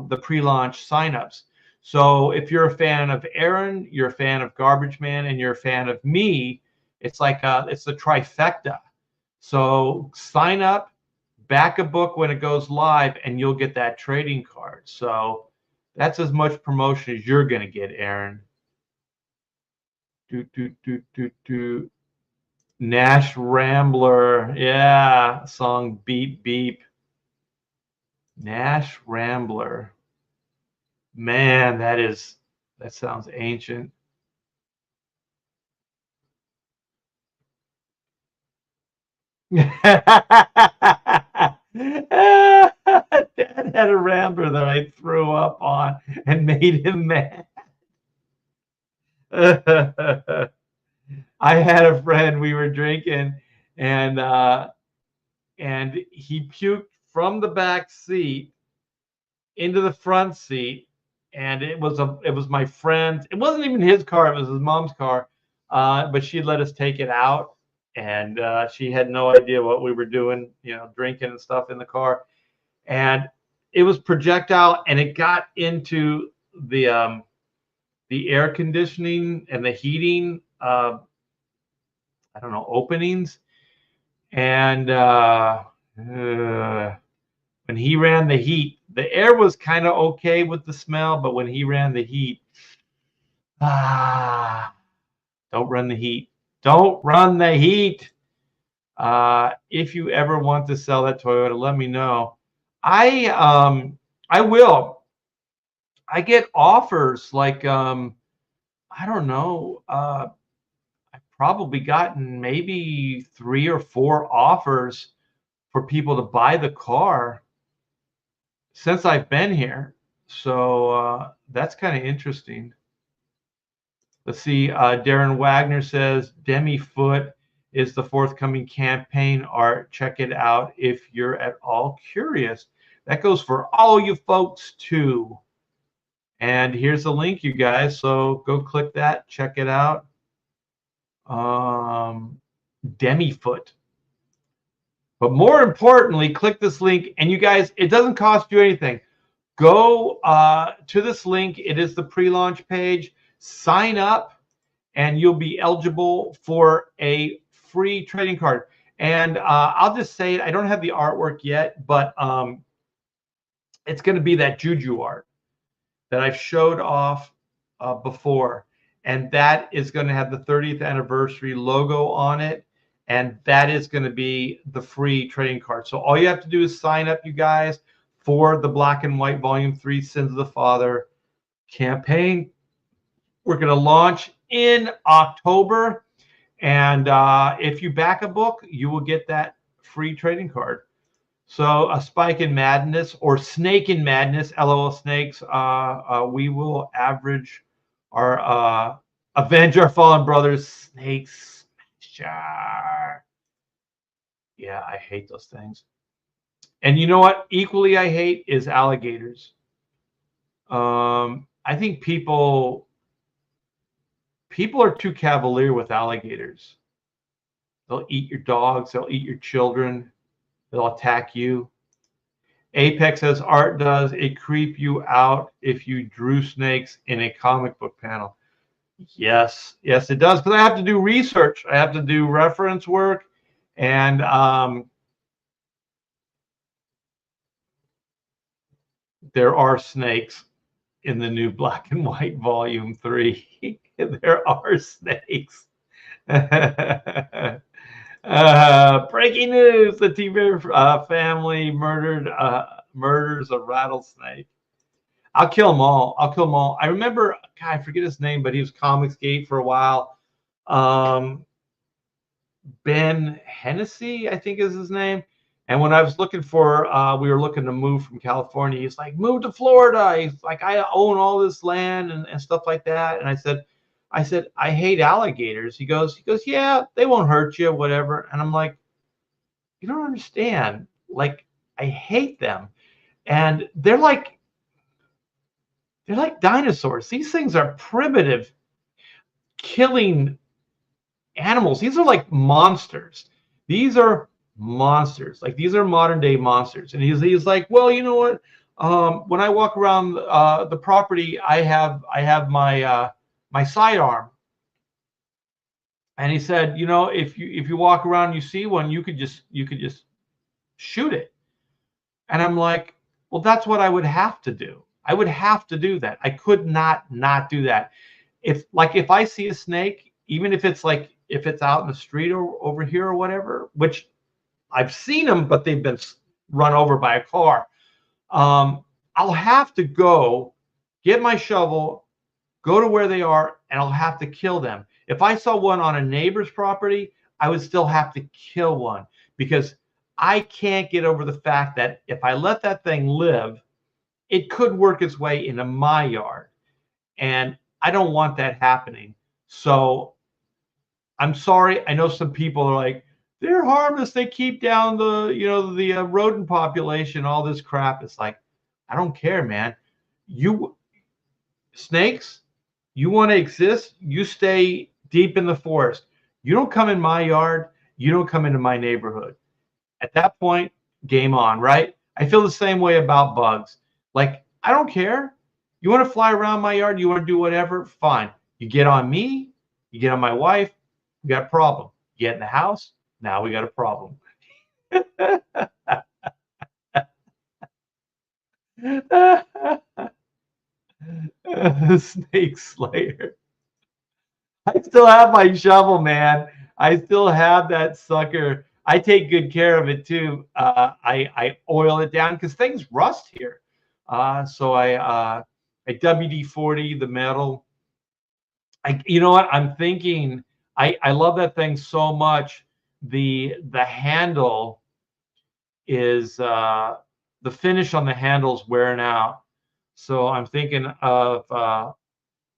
the pre-launch signups. So if you're a fan of Aaron, you're a fan of Garbage Man, and you're a fan of me, it's like it's the trifecta. So sign up, back a book when it goes live, and you'll get that trading card. So that's as much promotion as you're going to get, Aaron. Nash Rambler. Yeah, song Beep Beep. Nash Rambler. Man, that sounds ancient. Dad had a Rambler that I threw up on and made him mad. I had a friend, we were drinking, and he puked from the back seat into the front seat, and it was my friend. It wasn't even his car; it was his mom's car. But she let us take it out, and she had no idea what we were doing, drinking and stuff in the car. And it was projectile, and it got into the air conditioning and the heating. I don't know, openings, and when he ran the heat, the air was kind of okay with the smell, but when he ran the heat, don't run the heat. Don't run the heat. If you ever want to sell that Toyota, let me know. I will. I get offers like I don't know. I've probably gotten maybe 3 or 4 offers for people to buy the car since I've been here. So that's kind of interesting. Let's see. Darren Wagner says Demi Foot is the forthcoming campaign art. Check it out if you're at all curious. That goes for all you folks too. And here's the link, you guys. So go click that. Check it out. Demi Foot. But more importantly, click this link. And you guys, it doesn't cost you anything. Go to this link. It is the pre-launch page. Sign up, and you'll be eligible for a free trading card. And I'll just say it. I don't have the artwork yet, but it's going to be that Juju art that I've showed off before. And that is going to have the 30th anniversary logo on it. And that is going to be the free trading card. So all you have to do is sign up, you guys, for the Black and White Volume 3 Sins of the Father campaign. We're going to launch in October. And if you back a book, you will get that free trading card. So a Spike in Madness or Snake in Madness, LOL Snakes, we will average our Avenge Our Fallen Brothers Snakes. Yeah, I hate those things. And you know what? Equally I hate is alligators. I think people are too cavalier with alligators. They'll eat your dogs. They'll eat your children. They'll attack you. Apex, as art does, it creep you out if you drew snakes in a comic book panel. Yes, it does, because I have to do research. I have to do reference work, and there are snakes in the new Black and White Volume 3. There are snakes. Breaking news: the T-Bear family murders a rattlesnake. I'll kill them all. I'll kill them all. I remember, God, I forget his name, but he was Comicsgate for a while. Ben Hennessy, I think is his name. And when I was looking for, we were looking to move from California. He's like, move to Florida. He's like, I own all this land and stuff like that. And I said, I hate alligators. He goes, yeah, they won't hurt you, whatever. And I'm like, you don't understand. Like, I hate them. And they're like dinosaurs. These things are primitive, killing animals. These are like monsters. These are monsters. Like, these are modern day monsters. And he's like, well, you know what? When I walk around the property, I have my my sidearm. And he said, you know, if you walk around and you see one, you could just shoot it. And I'm like, well, that's what I would have to do. I would have to do that. I could not do that. If I see a snake, even if it's out in the street or over here or whatever, which I've seen them, but they've been run over by a car. I'll have to go get my shovel, go to where they are, and I'll have to kill them. If I saw one on a neighbor's property, I would still have to kill one, because I can't get over the fact that if I let that thing live, it could work its way into my yard. And I don't want that happening. So I'm sorry. I know some people are like, they're harmless. They keep down the rodent population, all this crap. It's like, I don't care, man. Snakes, you want to exist, you stay deep in the forest. You don't come in my yard. You don't come into my neighborhood. At that point, game on, right? I feel the same way about bugs. Like, I don't care. You want to fly around my yard? You want to do whatever? Fine. You get on me. You get on my wife. We got a problem. You get in the house. Now we got a problem. Snake Slayer. I still have my shovel, man. I still have that sucker. I take good care of it too. I oil it down because things rust here. So I WD-40 the metal. You know what? I'm thinking. I love that thing so much. The handle is the finish on the handle's wearing out. So I'm thinking of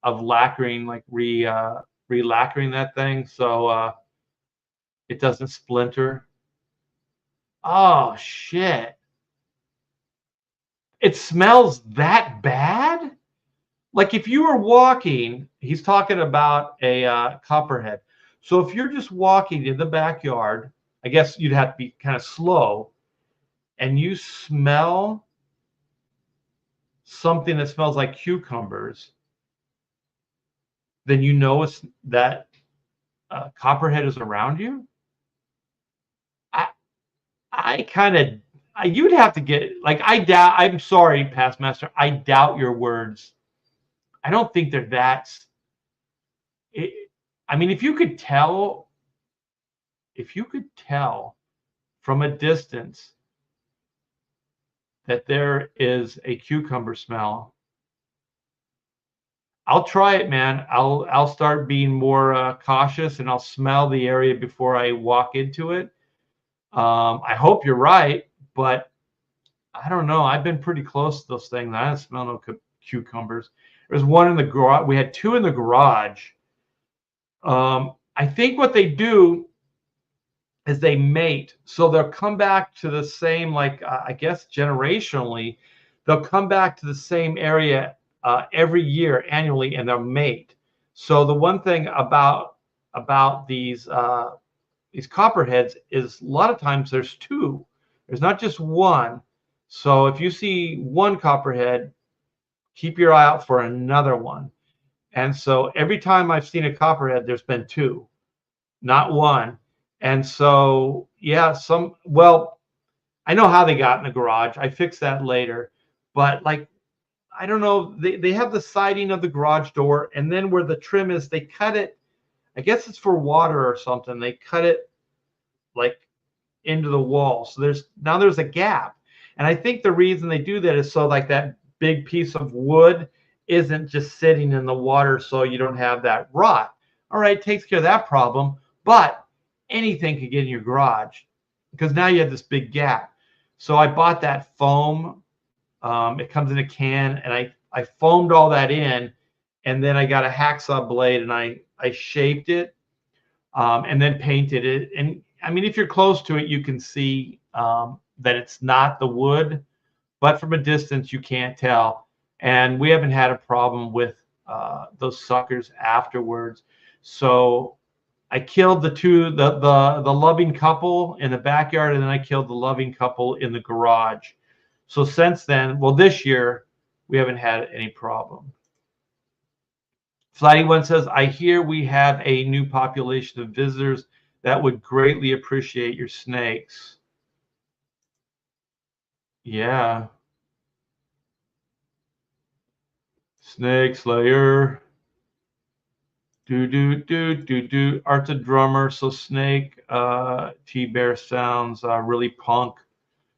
lacquering, like re-lacquering that thing so it doesn't splinter. Oh shit! It smells that bad? Like, if you were walking, he's talking about a copperhead. So if you're just walking in the backyard, I guess you'd have to be kind of slow, and you smell something that smells like cucumbers, then you know it's that copperhead is around you. I kind of, you'd have to get, like, I doubt, I'm sorry, Past Master, I doubt your words. I don't think they're that. I mean, if you could tell from a distance that there is a cucumber smell, I'll try it, man. I'll start being more cautious, and I'll smell the area before I walk into it. I hope you're right, but I don't know. I've been pretty close to those things. I don't smell no cucumbers. There's one in the garage. We had two in the garage. I think what they do is they mate. So they'll come back to the same, like, I guess generationally, they'll come back to the same area every year annually, and they'll mate. So the one thing about these copperheads is a lot of times there's two. There's not just one. So if you see one copperhead, keep your eye out for another one. And so every time I've seen a copperhead, there's been two, not one. And so, yeah, I know how they got in the garage. I fixed that later. But, like, I don't know, they have the siding of the garage door, and then where the trim is, they cut it. I guess it's for water or something. They cut it like into the wall. So there's a gap. And I think the reason they do that is so like that big piece of wood isn't just sitting in the water, so you don't have that rot. All right, takes care of that problem, but anything could get in your garage because now you have this big gap. So I bought that foam. It comes in a can, and I foamed all that in, and then I got a hacksaw blade and I shaped it, and then painted it. And I mean, if you're close to it, you can see that it's not the wood, but from a distance you can't tell. And we haven't had a problem with those suckers afterwards. So I killed the loving couple in the backyard, and then I killed the loving couple in the garage. So since then, well, this year we haven't had any problem. Flighty One says, I hear we have a new population of visitors that would greatly appreciate your snakes. Yeah. Snake Slayer. Do. Art's a drummer, so Snake T-Bear sounds really punk.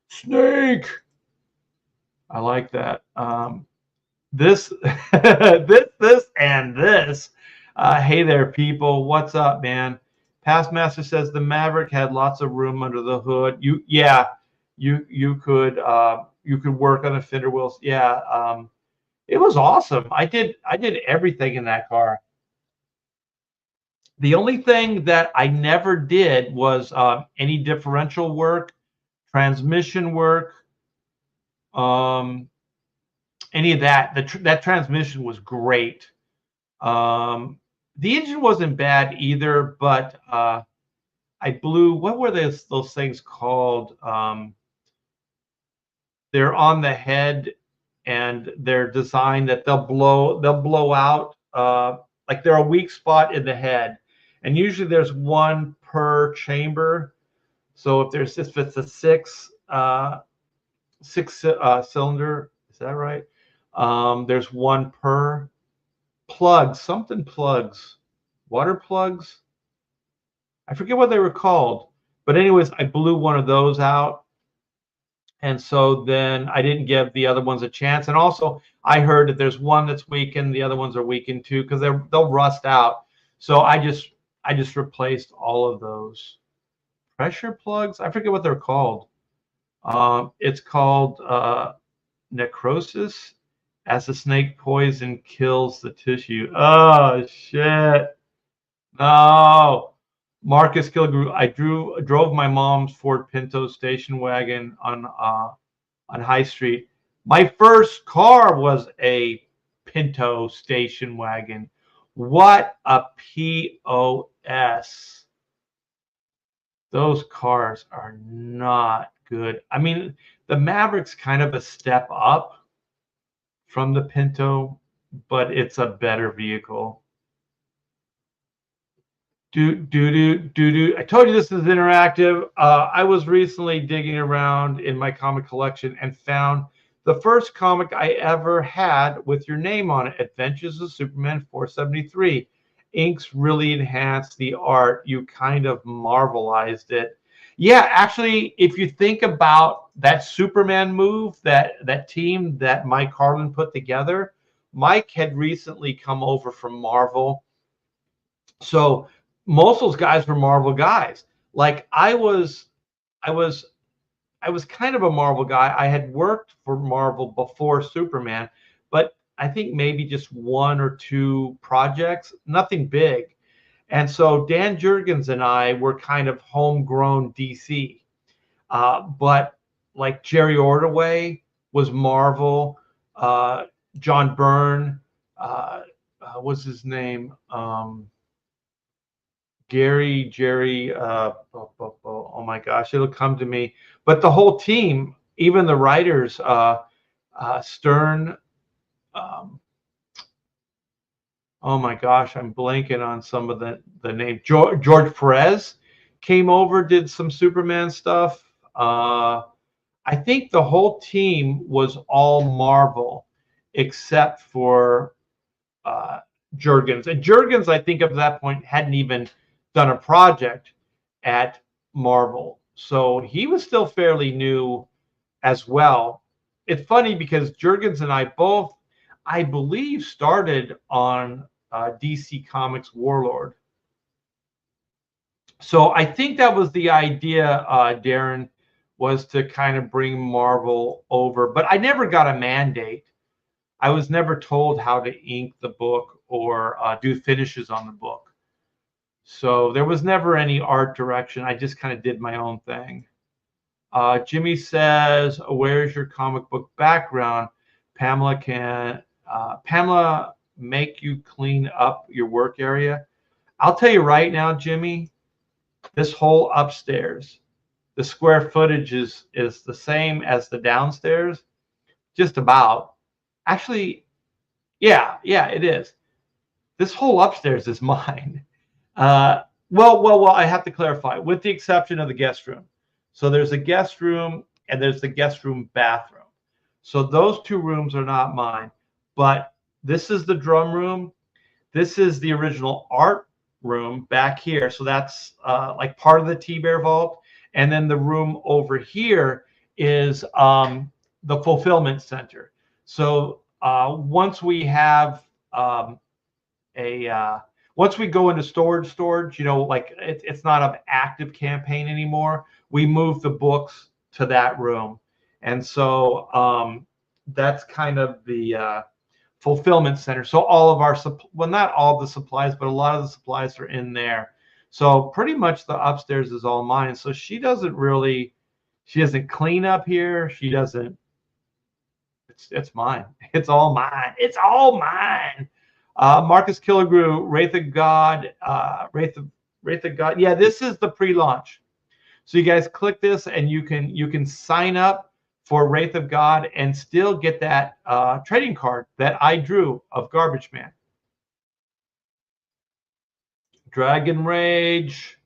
Snake. I like that. This, and this. Hey there, people. What's up, man? Pastmaster says the Maverick had lots of room under the hood. You could work on the fender wheels. Yeah, it was awesome. I did everything in that car. The only thing that I never did was any differential work, transmission work, any of that. That transmission was great. The engine wasn't bad either, but I blew. What were those things called? They're on the head, and they're designed that they'll blow out. Like they're a weak spot in the head, and usually there's one per chamber. So if it's a six cylinder, is that right? There's one per plugs, water plugs. I forget what they were called, but anyways, I blew one of those out. And so then I didn't give the other ones a chance. And also I heard that there's one that's weakened, the other ones are weakened too, because they'll rust out. So I just replaced all of those pressure plugs. I forget what they're called. It's called necrosis, as the snake poison kills the tissue. Oh shit. No. Marcus Kilgrew, I drove my mom's Ford Pinto station wagon on High Street. My first car was a Pinto station wagon. What a POS. Those cars are not good. I mean, the Maverick's kind of a step up from the Pinto, but it's a better vehicle. I told you this is interactive. I was recently digging around in my comic collection and found the first comic I ever had with your name on it, Adventures of Superman 473. Inks really enhanced the art. You kind of marvelized it. Yeah, actually, if you think about that Superman move, that team that Mike Carlin put together, Mike had recently come over from Marvel. So most of those guys were Marvel guys. Like I was kind of a Marvel guy. I had worked for Marvel before Superman, but I think maybe just one or two projects, nothing big. And so Dan Jurgens and I were kind of homegrown DC. But like Jerry Ordway was Marvel. John Byrne, what's his name? Jerry, oh my gosh, it'll come to me. But the whole team, even the writers, Stern, oh my gosh, I'm blanking on some of the name. George Perez came over, did some Superman stuff. I think the whole team was all Marvel, except for Jurgens. And Jurgens, I think, at that point hadn't even done a project at Marvel, so he was still fairly new as well. It's funny because Jurgens and I both, I believe, started on DC Comics Warlord. So I think that was the idea, Darren, was to kind of bring Marvel over. But I never got a mandate. I was never told how to ink the book or do finishes on the book. So there was never any art direction. I just kind of did my own thing. Jimmy says, "Where's your comic book background? Pamela make you clean up your work area?" I'll tell you right now, Jimmy, this whole upstairs, the square footage is the same as the downstairs, just about. Actually, yeah, it is. This whole upstairs is mine. Well, I have to clarify, with the exception of the guest room. So there's a guest room and there's the guest room bathroom. So those two rooms are not mine. But this is the drum room. This is the original art room back here. So that's like part of the T-Bear vault. And then the room over here is the fulfillment center. So once we have once we go into storage, you know, like it's not an active campaign anymore, we move the books to that room. And so that's kind of the fulfillment center. So all of our, well, not all the supplies, but a lot of the supplies are in there. So pretty much the upstairs is all mine. So she doesn't clean up here. She doesn't, it's mine. It's all mine. It's all mine. Marcus Killigrew, Wraith of God, Wraith of God. Yeah, this is the pre-launch. So you guys click this and you can sign up for Wraith of God and still get that trading card that I drew of Garbage Man. Dragon Rage.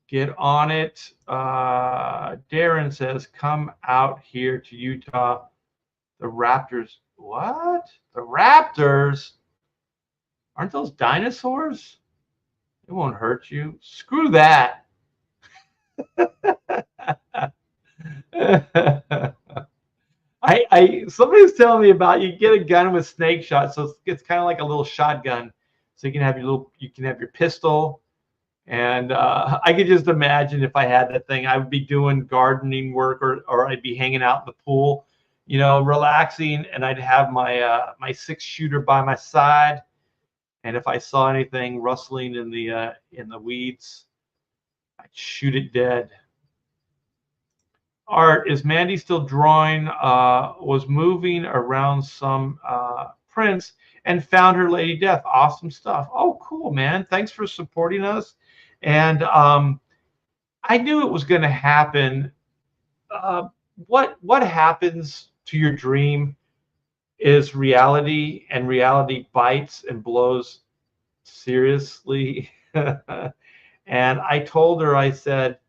Get on it. Darren says, "Come out here to Utah. The Raptors." What? The Raptors? Aren't those dinosaurs? It won't hurt you. Screw that. Somebody was telling me about, you get a gun with snake shot, so it's kind of like a little shotgun. So you can have your pistol. And I could just imagine if I had that thing, I would be doing gardening work or I'd be hanging out in the pool, you know, relaxing, and I'd have my my 6-shooter by my side. And if I saw anything rustling in the weeds, I'd shoot it dead. Art, is Mandy still drawing? Was moving around some prints and found her Lady Death. Awesome stuff. Oh, cool, man. Thanks for supporting us. And I knew it was going to happen. What happens to your dream is reality, and reality bites and blows seriously. And I told her, I said,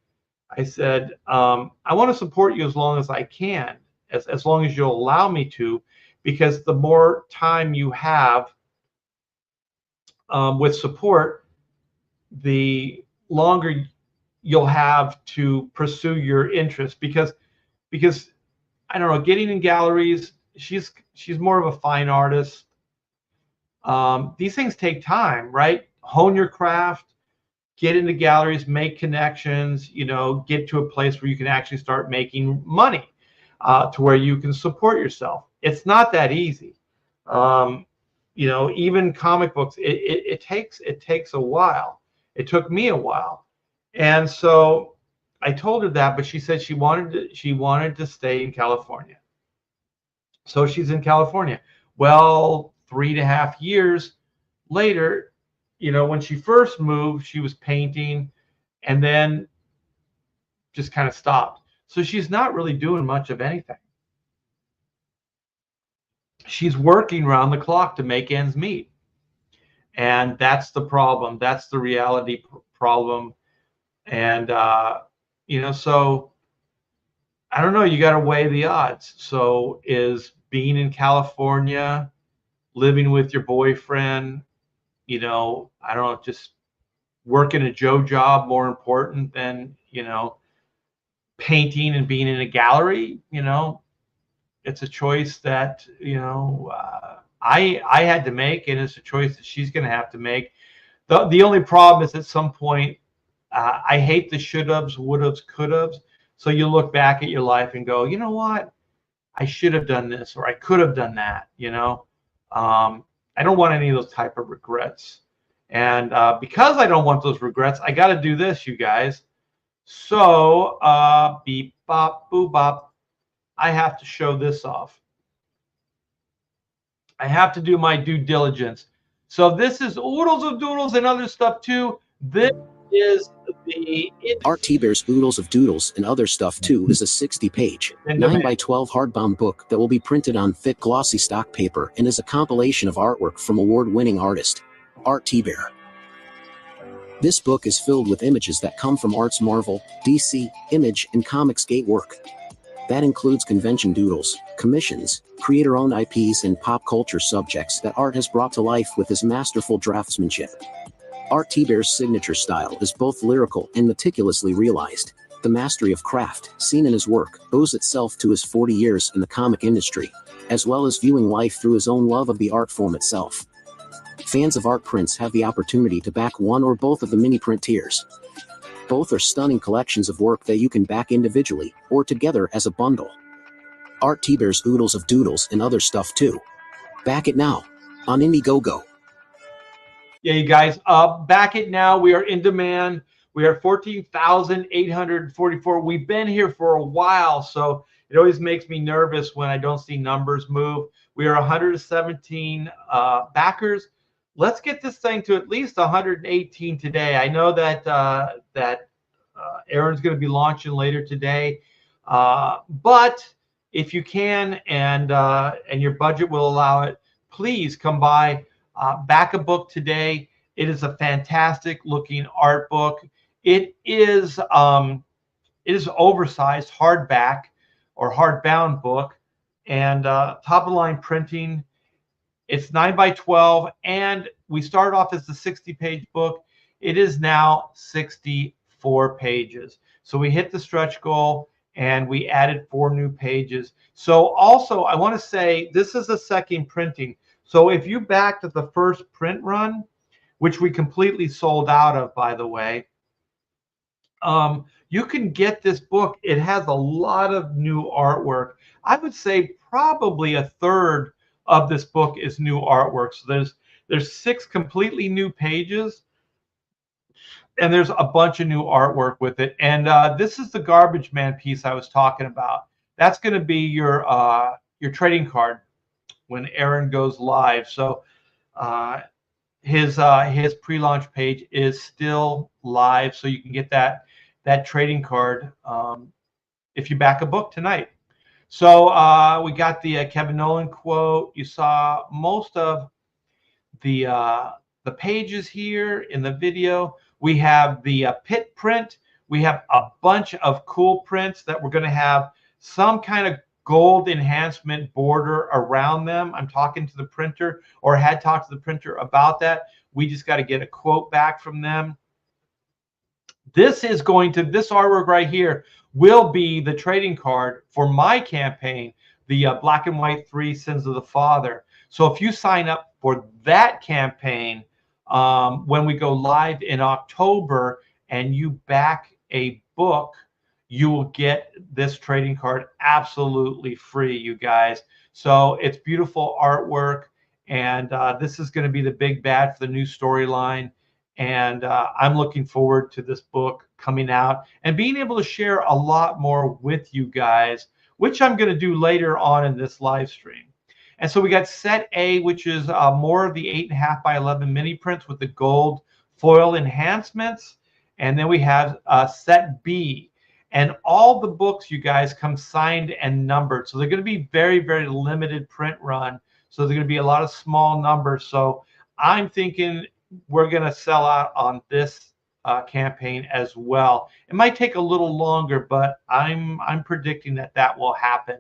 I want to support you as long as I can, as long as you'll allow me to, because the more time you have with support, the longer you'll have to pursue your interest. Because I don't know, getting in galleries, she's more of a fine artist. These things take time, right? Hone your craft, get into galleries, make connections, you know, get to a place where you can actually start making money, to where you can support yourself. It's not that easy. You know, even comic books, it takes a while. It took me a while. And so I told her that, but she said she wanted to stay in California. So she's in California. Well, 3.5 years later, you know, when she first moved, she was painting and then just kind of stopped. So she's not really doing much of anything. She's working around the clock to make ends meet. And that's the problem. That's the reality problem. And, you know, so I don't know, you got to weigh the odds. So is being in California, living with your boyfriend, you know, I don't know, just working a Joe job more important than, you know, painting and being in a gallery, it's a choice that, I had to make, and it's a choice that she's going to have to make. The only problem is at some point, I hate the should haves, would haves, could haves. So you look back at your life and go, you know what? I should have done this, or I could have done that. I don't want any of those type of regrets. And because I don't want those regrets, I got to do this, you guys. So beep, bop, boo, bop. I have to show this off. I have to do my due diligence. So this is Oodles of Doodles and other stuff too. This is the Art T-Bear's Oodles of Doodles and Other Stuff Too is a 60-page, 9x12 hardbound book that will be printed on thick glossy stock paper and is a compilation of artwork from award-winning artist Art T-Bear. This book is filled with images that come from Art's Marvel, DC, Image, and Comicsgate work. That includes convention doodles, commissions, creator-owned IPs, and pop culture subjects that Art has brought to life with his masterful draftsmanship. Art T-Bear's signature style is both lyrical and meticulously realized. The mastery of craft, seen in his work, owes itself to his 40 years in the comic industry, as well as viewing life through his own love of the art form itself. Fans of art prints have the opportunity to back one or both of the mini print tiers. Both are stunning collections of work that you can back individually or together as a bundle. Art T-Bear's Oodles of Doodles and Other Stuff Too. Back it now on Indiegogo. Yeah, you guys, back it now. We are in demand. We are 14,844. We've been here for a while, so it always makes me nervous when I don't see numbers move. We are 117 backers. Let's get this thing to at least 118 today. I know that Aaron's going to be launching later today, but if you can and your budget will allow it, please come by. Back a book today. It is a fantastic looking art book. It is oversized hardback or hardbound book, and top of the line printing. It's 9x12, and we started off as the 60-page book. It is now 64 pages. So we hit the stretch goal, and we added 4 new pages. So also, I want to say this is a second printing. So if you backed at the first print run, which we completely sold out of, by the way, you can get this book. It has a lot of new artwork. I would say probably a third of this book is new artwork. So there's 6 completely new pages, and there's a bunch of new artwork with it. And this is the Garbage Man piece I was talking about. That's going to be your trading card when Aaron goes live. So his pre-launch page is still live, so you can get that trading card if you back a book tonight. So we got the Kevin Nolan quote. You saw most of the pages here in the video. We have the pit print. We have a bunch of cool prints that we're going to have some kind of gold enhancement border around them. I'm talking to the printer, or had talked to the printer about that. We just got to get a quote back from them. This artwork right here will be the trading card for my campaign, the Black and White 3 Sins of the Father. So if you sign up for that campaign when we go live in October and you back a book, you will get this trading card absolutely free, you guys. So it's beautiful artwork, and this is going to be the big bad for the new storyline. And I'm looking forward to this book coming out and being able to share a lot more with you guys, which I'm going to do later on in this live stream. And so we got set A, which is more of the 8.5x11 mini prints with the gold foil enhancements. And then we have set B. And all the books, you guys, come signed and numbered. So they're going to be very, very limited print run. So they're going to be a lot of small numbers. So I'm thinking we're going to sell out on this campaign as well. It might take a little longer, but I'm predicting that will happen.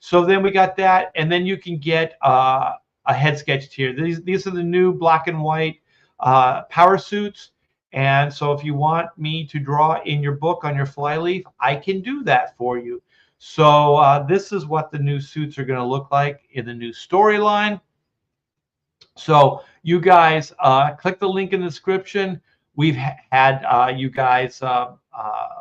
So then we got that, and then you can get a head sketch tier. These are the new black and white power suits, And so if you want me to draw in your book on your flyleaf, I can do that for you. So this is what the new suits are going to look like in the new storyline. So you guys click the link in the description. We've had you guys,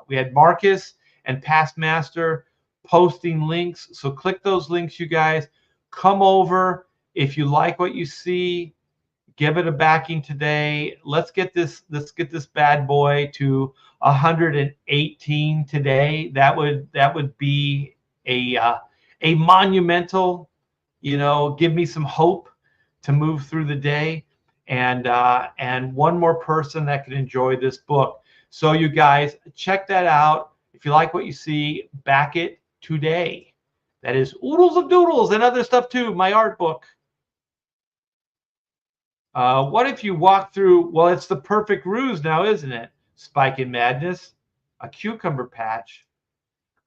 we had Marcus and Past Master posting links. So click those links, you guys. Come over. If you like what you see, give it a backing today. Let's get this bad boy to 118 today. That would be a monumental, give me some hope to move through the day, and one more person that can enjoy this book. So you guys check that out. If you like what you see, back it today. That is Oodles of Doodles and other stuff too, my art book. What if you walk through, well, it's the perfect ruse now, isn't it? Spike in Madness, a cucumber patch.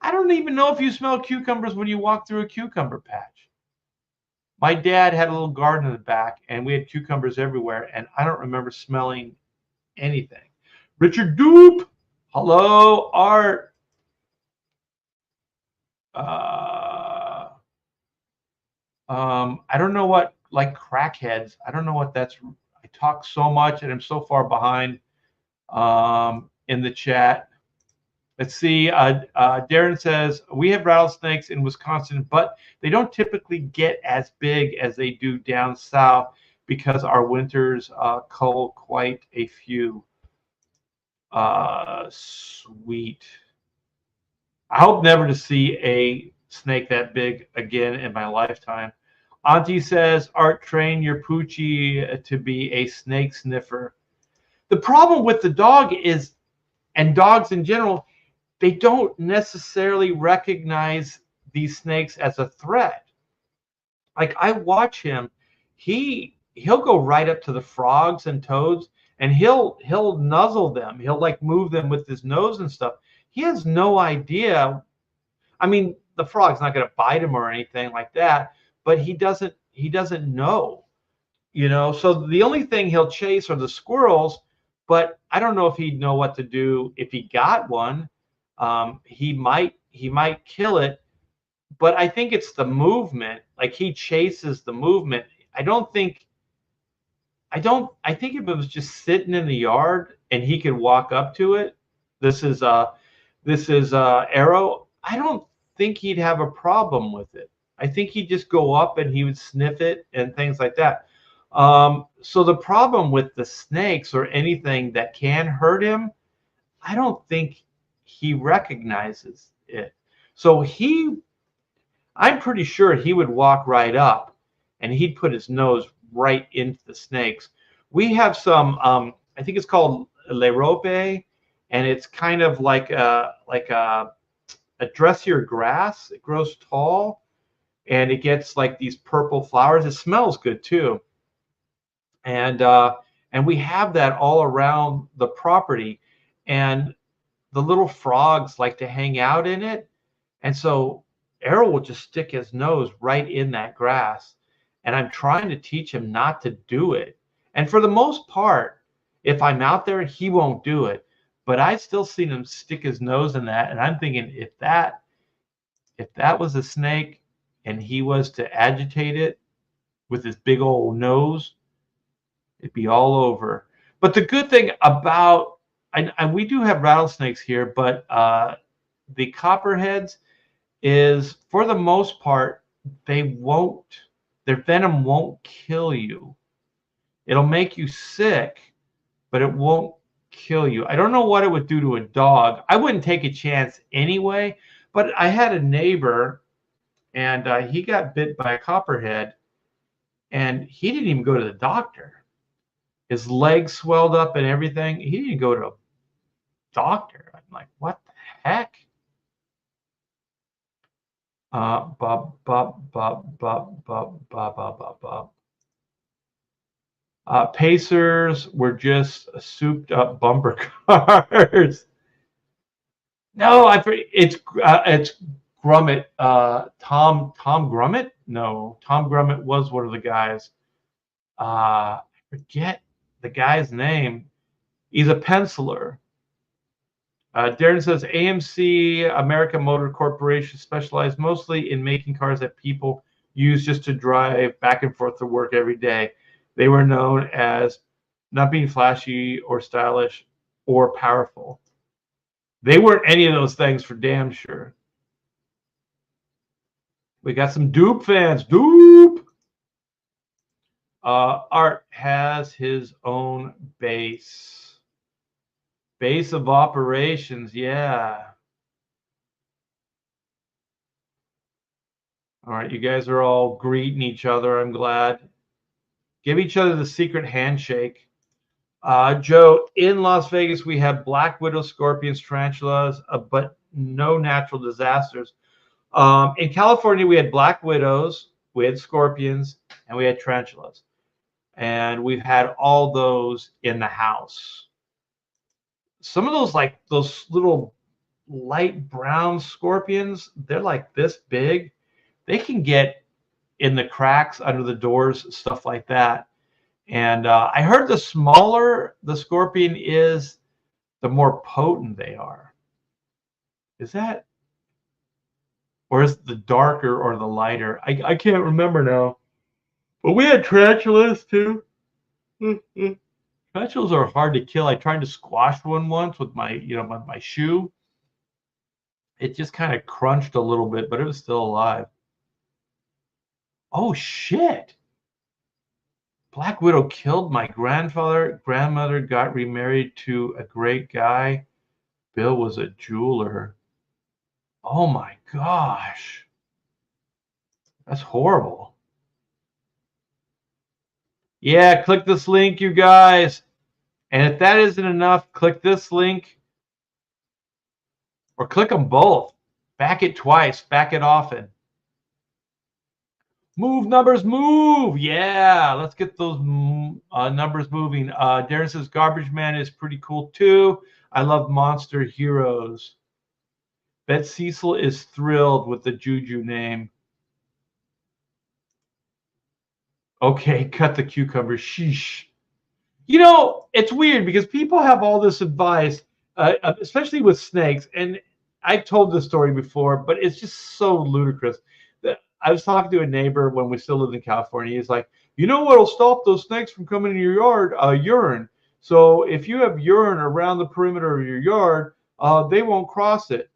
I don't even know if you smell cucumbers when you walk through a cucumber patch. My dad had a little garden in the back, and we had cucumbers everywhere, and I don't remember smelling anything. Richard Doop, hello, Art. I don't know what, like crackheads. I don't know what that's. I talk so much, and I'm so far behind in the chat. Let's see. Darren says, we have rattlesnakes in Wisconsin, but they don't typically get as big as they do down south because our winters cull quite a few. Sweet. I hope never to see a snake that big again in my lifetime. Auntie says, Art, train your Poochie to be a snake sniffer. The problem with the dog is, and dogs in general, they don't necessarily recognize these snakes as a threat. Like I watch him, he'll go right up to the frogs and toads, and he'll nuzzle them. He'll like move them with his nose and stuff. He has no idea. I mean, the frog's not going to bite him or anything like that, but he doesn't know, So the only thing he'll chase are the squirrels, but I don't know if he'd know what to do if he got one. He might kill it, but I think it's the movement. Like he chases the movement. I think if it was just sitting in the yard and he could walk up to it, this is Arrow. I don't think he'd have a problem with it. I think he'd just go up and he would sniff it and things like that. So the problem with the snakes or anything that can hurt him, I don't think he recognizes it. So I'm pretty sure he would walk right up and he'd put his nose right into the snakes. We have some, I think it's called Lerope, and it's kind of like a dressier grass. It grows tall and it gets like these purple flowers. It smells good too. And we have that all around the property, and the little frogs like to hang out in it. And so Errol will just stick his nose right in that grass. And I'm trying to teach him not to do it. And for the most part, if I'm out there, he won't do it. But I've still seen him stick his nose in that. And I'm thinking if that was a snake and he was to agitate it with his big old nose, it'd be all over. But the good thing about, and we do have rattlesnakes here, but the copperheads is, for the most part, their venom won't kill you. It'll make you sick, but it won't kill you. I don't know what it would do to a dog. I wouldn't take a chance anyway, but I had a neighbor, and he got bit by a copperhead, and he didn't even go to the doctor. His legs swelled up and everything. He didn't go to a doctor. I'm like, what the heck? Pacers were just souped up bumper cars. No, it's Grummet. Tom Grummet? No, Tom Grummet was one of the guys. I forget the guy's name. He's a penciler. Darren says AMC, American Motor Corporation, specialized mostly in making cars that people use just to drive back and forth to work every day. They were known as not being flashy or stylish or powerful. They weren't any of those things for damn sure. We got some Dupe fans. Dupe! Art has his own base. Base of operations, yeah. All right, you guys are all greeting each other. I'm glad. Give each other the secret handshake. Joe, in Las Vegas, we have black widow, scorpions, tarantulas, but no natural disasters. In California, we had black widows, we had scorpions, and we had tarantulas. And we've had all those in the house. Some of those, like those little light brown scorpions, they're like this big. They can get in the cracks under the doors, stuff like that. And I heard the smaller the scorpion is, the more potent they are. Is that, or is it the darker or the lighter? I can't remember now. But we had tarantulas too. Tarantulas are hard to kill. I tried to squash one once with my, my shoe. It just kind of crunched a little bit, but it was still alive. Oh shit! Black Widow killed my grandfather. Grandmother got remarried to a great guy. Bill was a jeweler. Oh my gosh. That's horrible. Yeah, click this link, you guys. And if that isn't enough, click this link. Or click them both. Back it twice. Back it often. Move, numbers, move. Yeah, let's get those numbers moving. Darren says Garbage Man is pretty cool too. I love Monster Heroes. Bet Cecil is thrilled with the Juju name. Okay, cut the cucumber. Sheesh. You know, it's weird because people have all this advice, especially with snakes. And I've told this story before, but it's just so ludicrous. That I was talking to a neighbor when we still lived in California. He's like, you know what will stop those snakes from coming in your yard? Urine. So if you have urine around the perimeter of your yard, they won't cross it.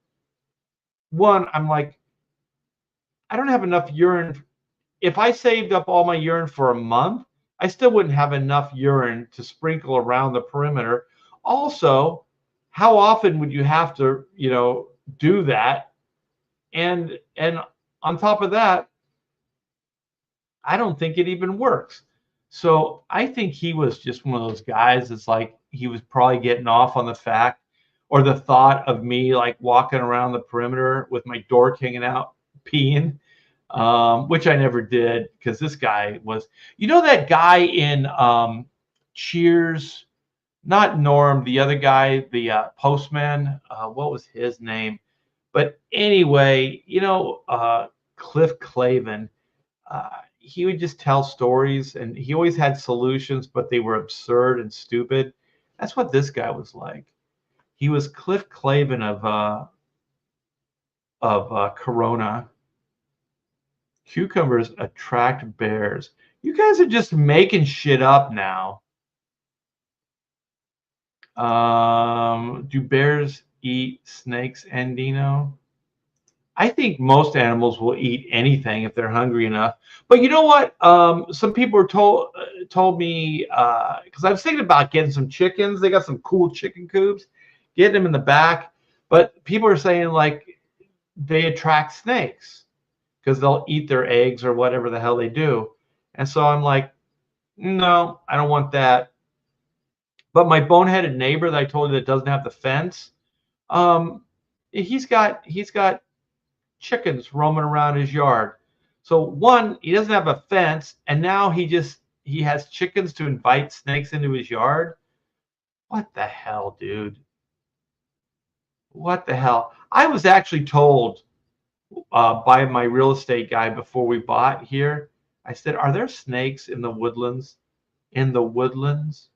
One, I'm like, I don't have enough urine. If I saved up all my urine for a month, I still wouldn't have enough urine to sprinkle around the perimeter. Also, how often would you have to, do that? And on top of that, I don't think it even works. So I think he was just one of those guys that's like, he was probably getting off on the fact or the thought of me like walking around the perimeter with my dork hanging out, peeing. Which I never did because this guy was, that guy in Cheers, not Norm, the other guy, the postman, what was his name? But anyway, Cliff Clavin, he would just tell stories and he always had solutions, but they were absurd and stupid. That's what this guy was like. He was Cliff Clavin of Corona. Cucumbers attract bears. You guys are just making shit up now. Do bears eat snakes, Andino? I think most animals will eat anything if they're hungry enough. But you know what? Some people told me, because I was thinking about getting some chickens. They got some cool chicken coops, getting them in the back. But people are saying like they attract snakes because they'll eat their eggs or whatever the hell they do. And so I'm like, no, I don't want that. But my boneheaded neighbor that I told you that doesn't have the fence, he's got chickens roaming around his yard. So one, he doesn't have a fence, and now he has chickens to invite snakes into his yard. What the hell, dude? What the hell? I was actually told by my real estate guy before we bought here. I said, "Are there snakes in the woodlands?" In the woodlands,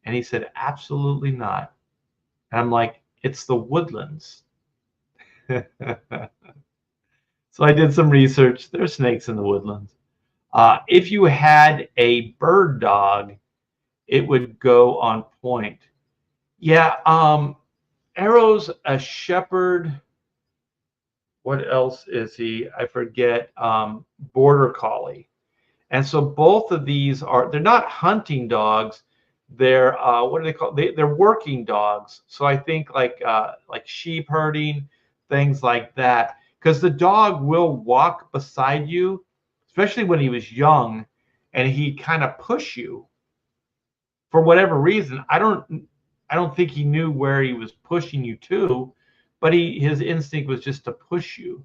And he said, absolutely not. And I'm like, it's the Woodlands. So I did some research. There's snakes in the Woodlands. If you had a bird dog, it would go on point. Yeah, Arrow's a shepherd. What else is he? I forget. Border collie. And so both of these they're not hunting dogs. They're what do they call? They're working dogs. So I think like sheep herding, things like that. Because the dog will walk beside you, especially when he was young, and he kind of push you for whatever reason. I don't think he knew where he was pushing you to, but his instinct was just to push you.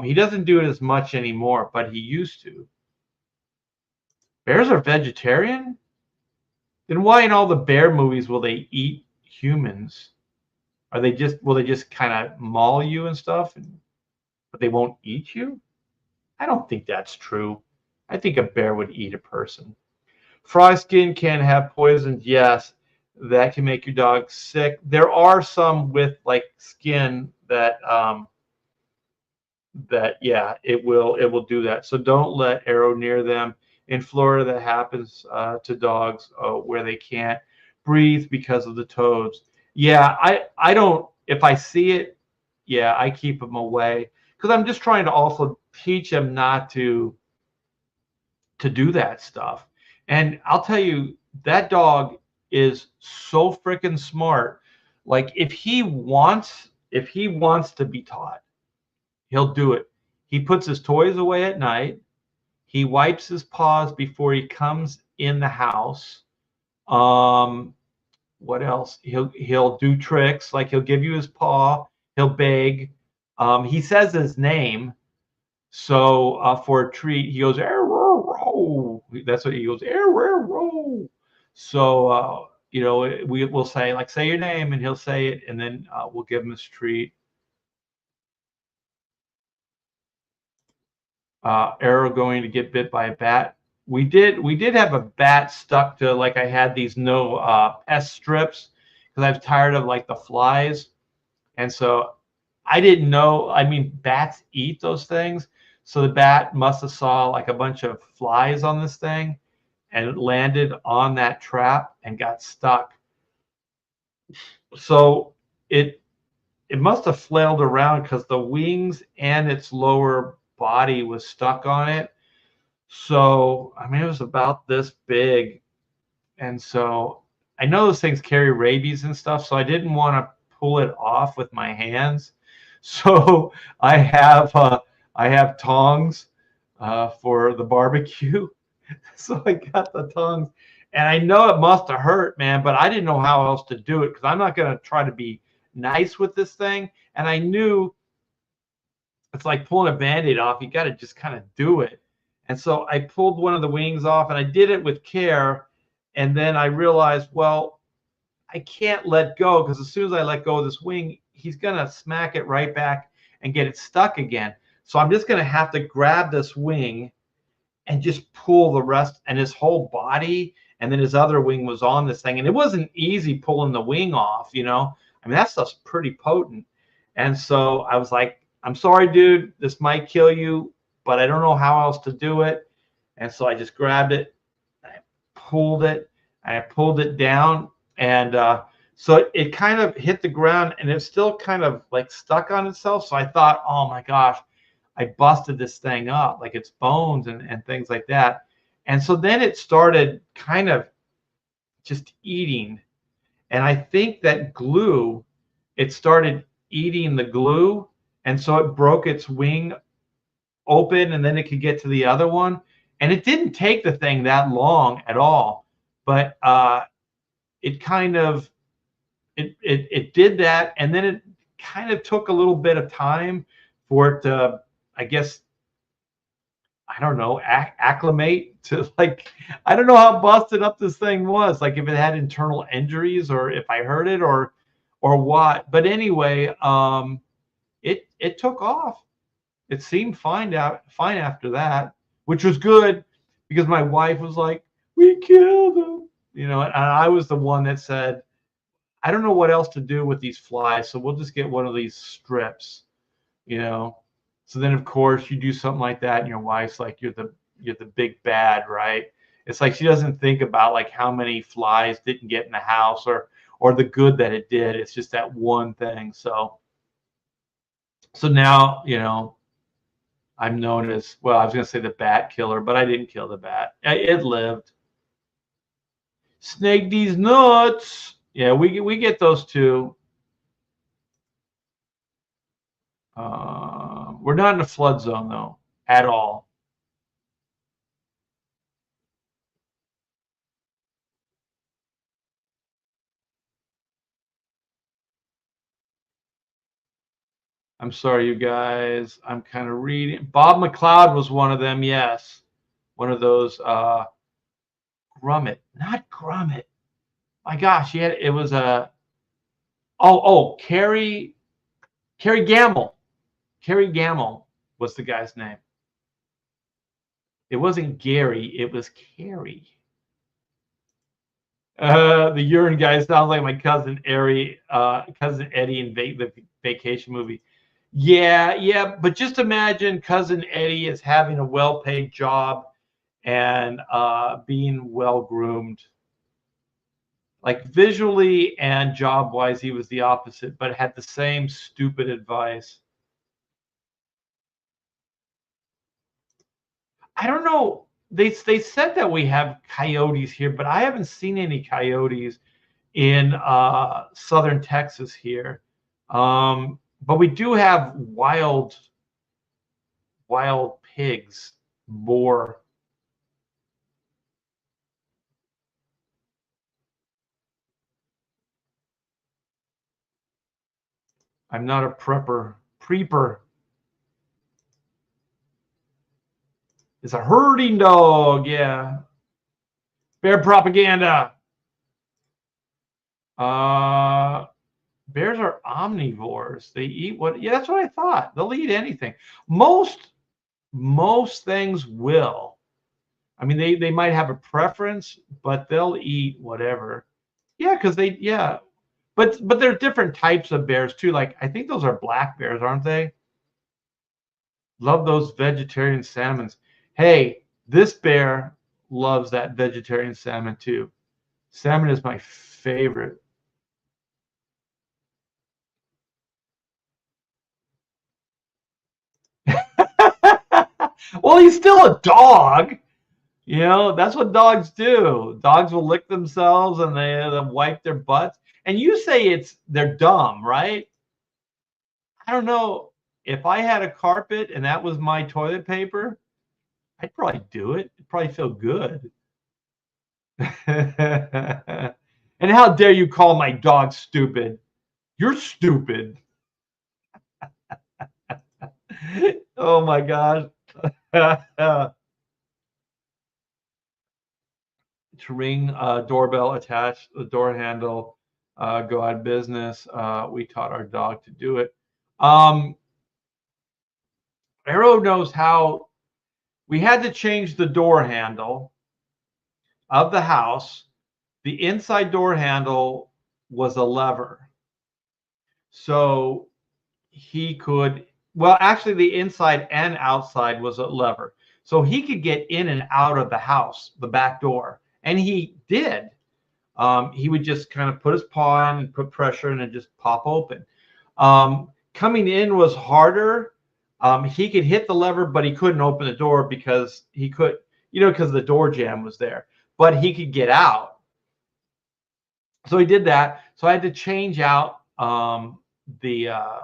He doesn't do it as much anymore, but he used to. Bears are vegetarian? Then why in all the bear movies will they eat humans? Will they just kind of maul you and stuff, but they won't eat you? I don't think that's true. I think a bear would eat a person. Frog skin can have poisons, yes. That can make your dog sick. There are some with like skin that yeah, it will do that. So don't let Arrow near them. In Florida, that happens to dogs where they can't breathe because of the toads. Yeah, I don't. If I see it, yeah, I keep them away because I'm just trying to also teach them not to do that stuff. And I'll tell you, that dog is so freaking smart. Like if he wants to be taught, he'll do it. He puts his toys away at night. He wipes his paws before he comes in the house. Um, what else? He'll do tricks, like he'll give you his paw. He'll beg. He says his name. So for a treat, he goes arrow. That's what he goes arrow. So we'll say like say your name, and he'll say it, and then we'll give him his treat. Arrow going to get bit by a bat. We did have a bat stuck to, like, I had these no pest strips because I was tired of like the flies, and so I didn't know. I mean, bats eat those things, so the bat must have saw like a bunch of flies on this thing, and it landed on that trap and got stuck. So it must have flailed around because the wings and its lower body was stuck on it. So, I mean, it was about this big. And so I know those things carry rabies and stuff. So I didn't want to pull it off with my hands. So I have tongs for the barbecue. So I got the tongs. And I know it must have hurt, man, but I didn't know how else to do it because I'm not going to try to be nice with this thing. And I knew it's like pulling a band-aid off. You got to just kind of do it. And so I pulled one of the wings off, and I did it with care. And then I realized, well, I can't let go because as soon as I let go of this wing, he's going to smack it right back and get it stuck again. So I'm just going to have to grab this wing and just pull the rest, and his whole body, and then his other wing was on this thing. And it wasn't easy pulling the wing off, I mean, that stuff's pretty potent. And so I was like, I'm sorry, dude, this might kill you, but I don't know how else to do it. And so I just grabbed it, and I pulled it down, and so it kind of hit the ground, and it's still kind of like stuck on itself. So I thought, oh my gosh, I busted this thing up, like its bones and things like that. And so then it started kind of just eating. And I think that glue, it started eating the glue. And so it broke its wing open, and then it could get to the other one. And it didn't take the thing that long at all. But it kind of, it did that. And then it kind of took a little bit of time for it to, I guess, I don't know, acclimate to, like, I don't know how busted up this thing was, like if it had internal injuries or if I hurt it or what. But anyway, it took off. It seemed fine after that, which was good because my wife was like, "We killed him. you know, and I was the one that said, I don't know what else to do with these flies, so we'll just get one of these strips, you know. So then, of course, you do something like that, and your wife's like, you're the big bad, right? It's like she doesn't think about like how many flies didn't get in the house or the good that it did. It's just that one thing. So now, you know, I'm known as, well, I was going to say the bat killer, but I didn't kill the bat. It lived. Snake these nuts. Yeah, we get those too. We're not in a flood zone though, at all. I'm sorry, you guys. I'm kind of reading. Bob McLeod was one of them. Yes, one of those. Grummet, not Grummet. My gosh, he had, it was a. Carrie Gamble. Carrie Gamble was the guy's name. It wasn't Gary. It was Carrie. The urine guy sounds like my cousin cousin Eddie in the Vacation movie. Yeah, but just imagine cousin Eddie is having a well-paid job and being well-groomed. Like visually and job-wise, he was the opposite, but had the same stupid advice. I don't know. They said that we have coyotes here, but I haven't seen any coyotes in southern Texas here. But we do have wild pigs, boar. I'm not a preeper. It's a herding dog, yeah. Bear propaganda. Bears are omnivores. They eat what? Yeah, that's what I thought. They'll eat anything. Most things will. I mean, they might have a preference, but they'll eat whatever. Yeah, because yeah. But there are different types of bears too. Like I think those are black bears, aren't they? Love those vegetarian salmons. Hey, this bear loves that vegetarian salmon too. Salmon is my favorite. Well, he's still a dog. You know, that's what dogs do. Dogs will lick themselves and they wipe their butts. And you say they're dumb, right? I don't know. If I had a carpet and that was my toilet paper, I'd probably do it. It'd probably feel good. And how dare you call my dog stupid? You're stupid. Oh my gosh. To ring doorbell attached the door handle, go out of business. We taught our dog to do it. Arrow knows how. We had to change the door handle of the house. The inside door handle was a lever. So he could, well, actually, the inside and outside was a lever. So he could get in and out of the house, the back door. And he did. He would just kind of put his paw in and put pressure and it just pop open. Coming in was harder. He could hit the lever, but he couldn't open the door because he could, because the door jamb was there. But he could get out. So he did that. So I had to change out the.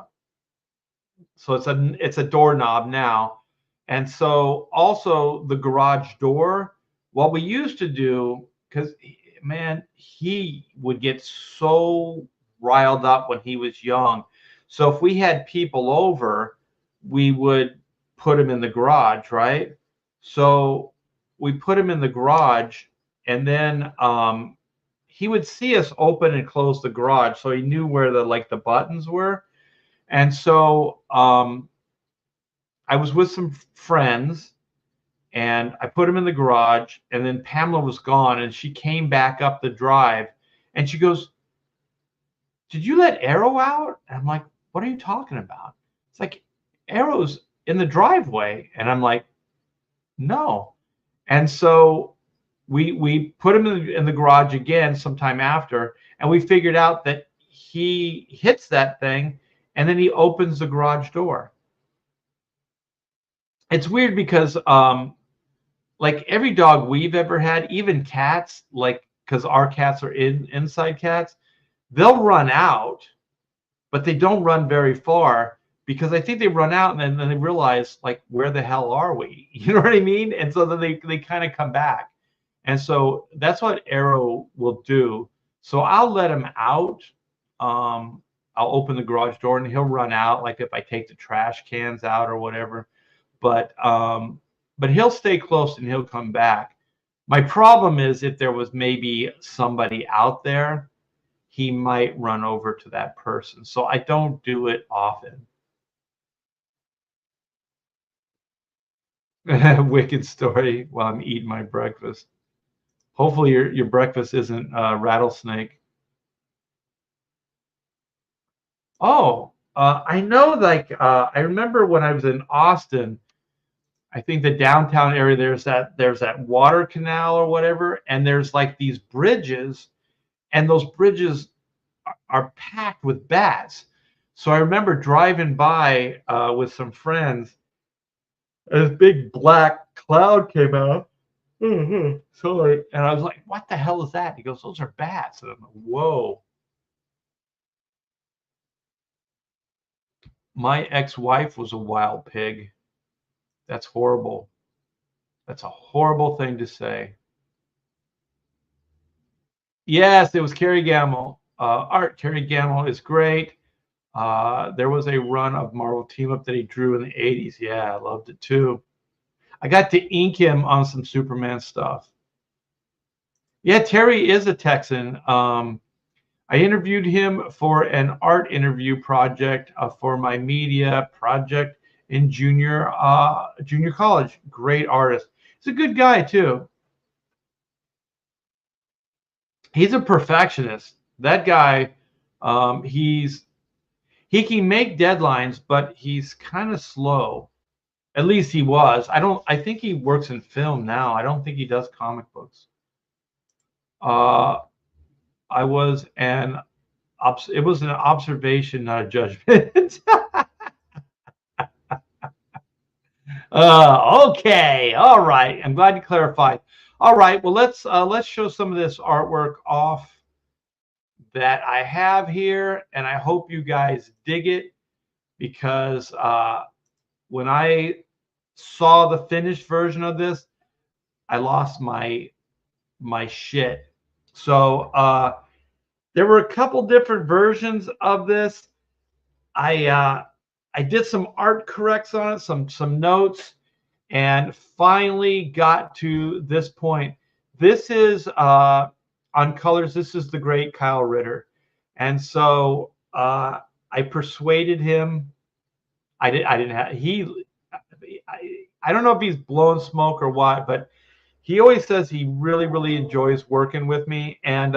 So it's a doorknob now, and so also the garage door. What we used to do, because man, he would get so riled up when he was young. So if we had people over, we would put him in the garage, right? So we put him in the garage, and then he would see us open and close the garage, so he knew where the buttons were. And so I was with some friends, and I put him in the garage, and then Pamela was gone, and she came back up the drive, and she goes, "Did you let Arrow out?" And I'm like, "What are you talking about?" It's like, "Arrow's in the driveway." And I'm like, "No." And so we put him in the garage again sometime after, and we figured out that he hits that thing, and then he opens the garage door. It's weird because like every dog we've ever had, even cats, like because our cats are inside cats, they'll run out, but they don't run very far because I think they run out and then they realize, like, where the hell are we? You know what I mean? And so then they kind of come back. And so that's what Arrow will do. So I'll let him out. I'll open the garage door and he'll run out, like if I take the trash cans out or whatever. But he'll stay close and he'll come back. My problem is if there was maybe somebody out there, he might run over to that person. So I don't do it often. Wicked story while I'm eating my breakfast. Hopefully your breakfast isn't rattlesnake. Oh, I know. Like I remember when I was in Austin, I think the downtown area there's that water canal or whatever, and there's like these bridges, and those bridges are packed with bats. So I remember driving by with some friends. A big black cloud came out. Sorry, and I was like, "What the hell is that?" He goes, "Those are bats." And I'm like, "Whoa." My ex-wife was a wild pig. That's horrible. That's a horrible thing to say. Yes, it was Kerry Gamble. Art Kerry Gamble is great. There was a run of Marvel Team Up that he drew in the 80s. Yeah, I loved it too. I got to ink him on some Superman stuff. Yeah, Terry is a Texan. I interviewed him for an art interview project for my media project in junior college. Great artist. He's a good guy too. He's a perfectionist. That guy, he can make deadlines, but he's kind of slow. At least he was. I think he works in film now. I don't think he does comic books. I was an it was an observation, not a judgment. Okay, all right. I'm glad you clarified. All right, well let's show some of this artwork off that I have here, and I hope you guys dig it because when I saw the finished version of this, I lost my shit. So there were a couple different versions of this. I did some art corrects on it, some notes, and finally got to this point. This is on colors. This is the great Kyle Ritter, and so I persuaded him. I didn't have he. I don't know if he's blowing smoke or what, but he always says he really enjoys working with me, and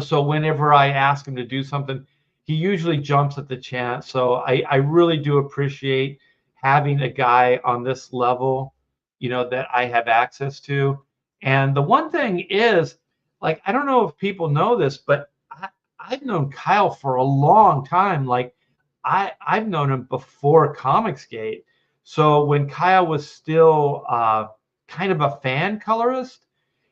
so whenever I ask him to do something, he usually jumps at the chance. So I really do appreciate having a guy on this level, that I have access to. And the one thing is, like, I don't know if people know this, but I've known Kyle for a long time. Like, I've known him before Comicsgate. So when Kyle was still kind of a fan colorist,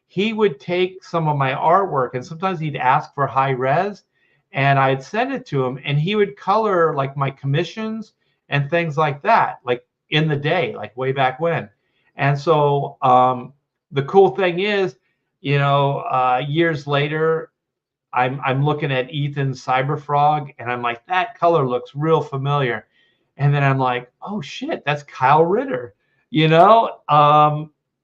he would take some of my artwork and sometimes he'd ask for high res and I'd send it to him and he would color like my commissions and things like that, like in the day, like way back when. And so the cool thing is, years later, I'm looking at Ethan's Cyberfrog and I'm like, that color looks real familiar. And then I'm like, oh shit, that's Kyle Ritter,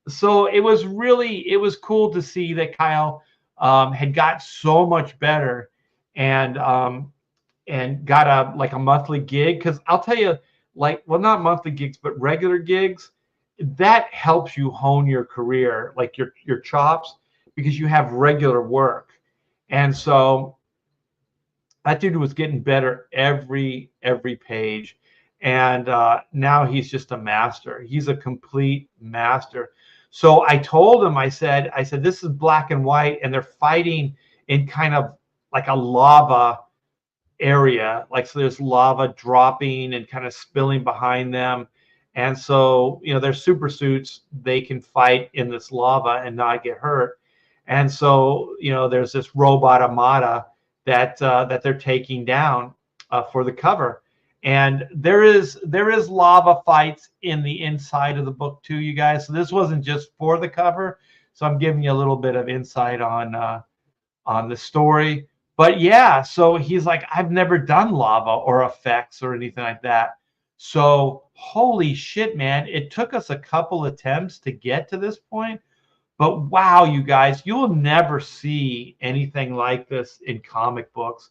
so it was cool to see that Kyle had got so much better and got a monthly gig. Because I'll tell you, like, well, not monthly gigs, but regular gigs. that helps you hone your career, like your chops, because you have regular work. And so that dude was getting better every page, and now he's just a master. He's a complete master. So I told him, I said this is black and white, and they're fighting in kind of like a lava area, like, so there's lava dropping and kind of spilling behind them. And so, their super suits, they can fight in this lava and not get hurt. And so, there's this robot armada that they're taking down for the cover. And there is lava fights in the inside of the book too, you guys. So this wasn't just for the cover. So I'm giving you a little bit of insight on the story. But yeah, so he's like, I've never done lava or effects or anything like that. So holy shit, man, it took us a couple attempts to get to this point. But wow, you guys, you will never see anything like this in comic books.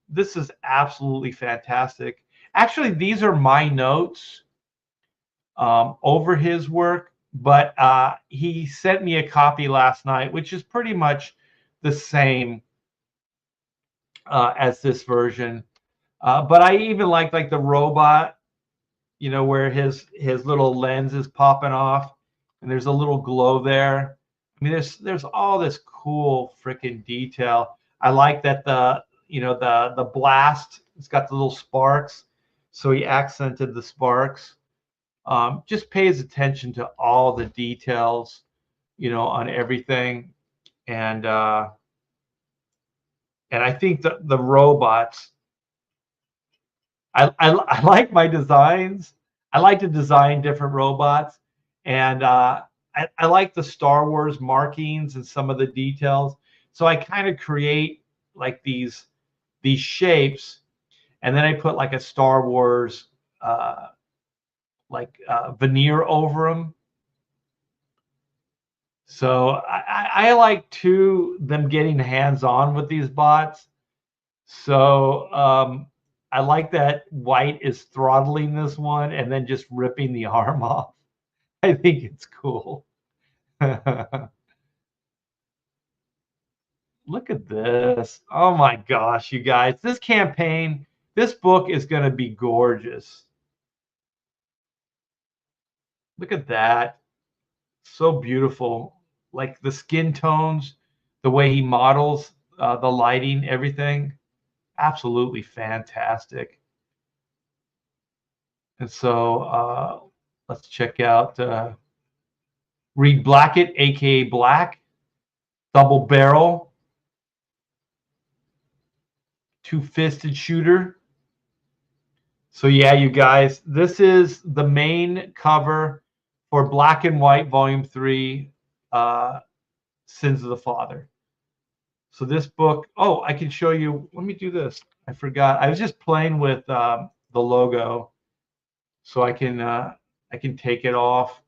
This is absolutely fantastic. Actually, these are my notes over his work, but he sent me a copy last night, which is pretty much the same as this version. But I even like the robot, where his little lens is popping off, and there's a little glow there. I mean, there's all this cool freaking detail. I like that the blast, it's got the little sparks, so he accented the sparks. Just pays attention to all the details, on everything, and I think the robots. I like my designs. I like to design different robots, and I like the Star Wars markings and some of the details. So I kind of create like these shapes, and then I put like a Star Wars veneer over them. So I like them getting hands on with these bots. So I like that White is throttling this one and then just ripping the arm off. I think it's cool. Look at this. Oh my gosh, you guys. This book is going to be gorgeous. Look at that. So beautiful. Like the skin tones, the way he models the lighting, everything. Absolutely fantastic. And so let's check out Reed Blackett, aka Black, double barrel, two-fisted shooter. So yeah, you guys, this is the main cover for Black and White Volume 3, Sins of the Father. So this book, oh, I can show you. Let me do this. I forgot. I was just playing with the logo, so I can take it off.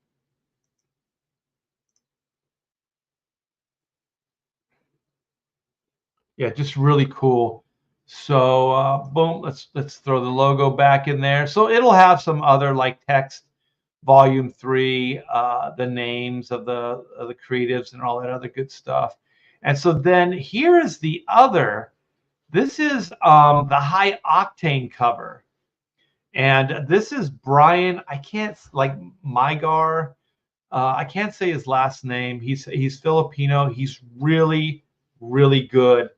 Yeah, just really cool. So boom, let's throw the logo back in there. So it'll have some other like text, Volume 3, the names of the creatives and all that other good stuff. And so then here is the other. This is the High Octane cover. And this is Brian, I can't, like, Mygar. I can't say his last name. He's Filipino. He's really, really good.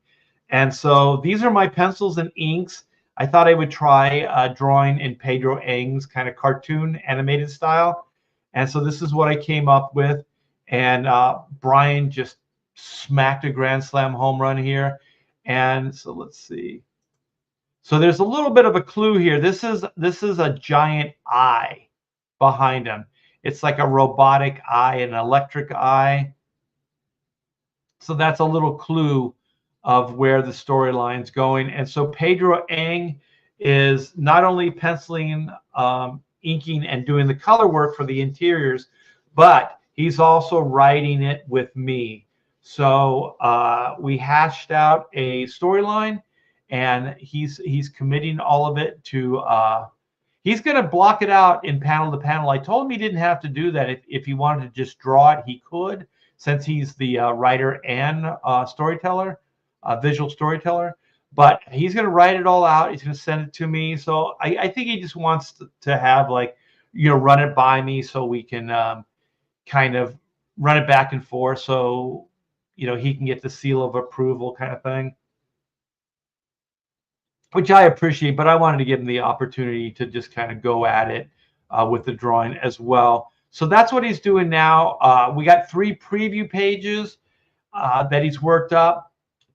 And so these are my pencils and inks. I thought I would try drawing in Pedro Eng's kind of cartoon animated style. And so this is what I came up with. And Brian just smacked a grand slam home run here. And so let's see. So there's a little bit of a clue here. This is a giant eye behind him. It's like a robotic eye, an electric eye. So that's a little clue of where the storyline's going. And so Pedro Eng is not only penciling, inking, and doing the color work for the interiors, but he's also writing it with me. So we hashed out a storyline, and he's committing all of it to He's going to block it out in panel to panel. I told him he didn't have to do that. If he wanted to just draw it, he could, since he's the writer and storyteller, visual storyteller. But he's going to write it all out. He's going to send it to me. So I think he just wants to have, like, run it by me so we can kind of run it back and forth, so he can get the seal of approval kind of thing, which I appreciate. But I wanted to give him the opportunity to just kind of go at it with the drawing as well. So that's what he's doing now. We got 3 preview pages that he's worked up.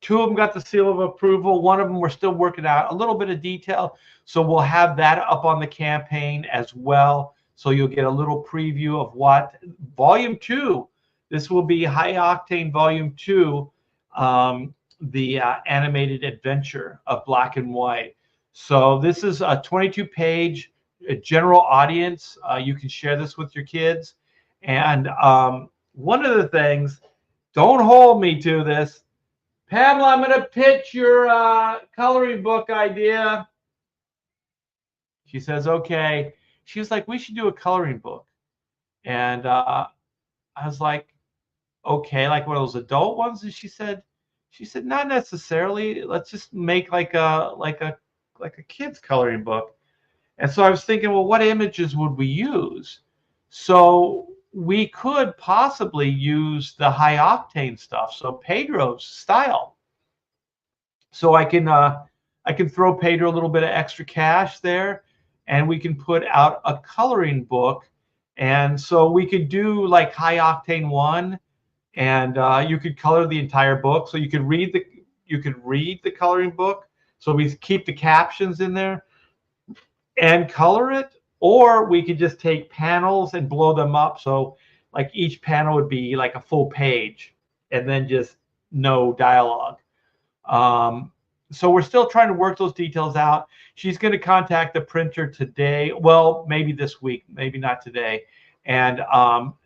2 of them got the seal of approval. 1 of them we're still working out a little bit of detail. So we'll have that up on the campaign as well. So you'll get a little preview of what Volume 2. This will be High Octane Volume 2, the animated adventure of Black and White. So this is a 22-page general audience. You can share this with your kids. And one of the things, don't hold me to this, Pamela, I'm going to pitch your coloring book idea. She says, okay. She was like, we should do a coloring book. And I was like, okay, like one of those adult ones? And she said, not necessarily. Let's just make like a kid's coloring book. And so I was thinking, well, what images would we use? So we could possibly use the High Octane stuff, so Pedro's style. So I can throw Pedro a little bit of extra cash there, and we can put out a coloring book. And so we could do like High Octane 1, and you could color the entire book. So you could read the coloring book. So we keep the captions in there and color it, or we could just take panels and blow them up. So like each panel would be like a full page, and then just no dialogue. So we're still trying to work those details out. She's going to contact the printer today. Well, maybe this week, maybe not today, and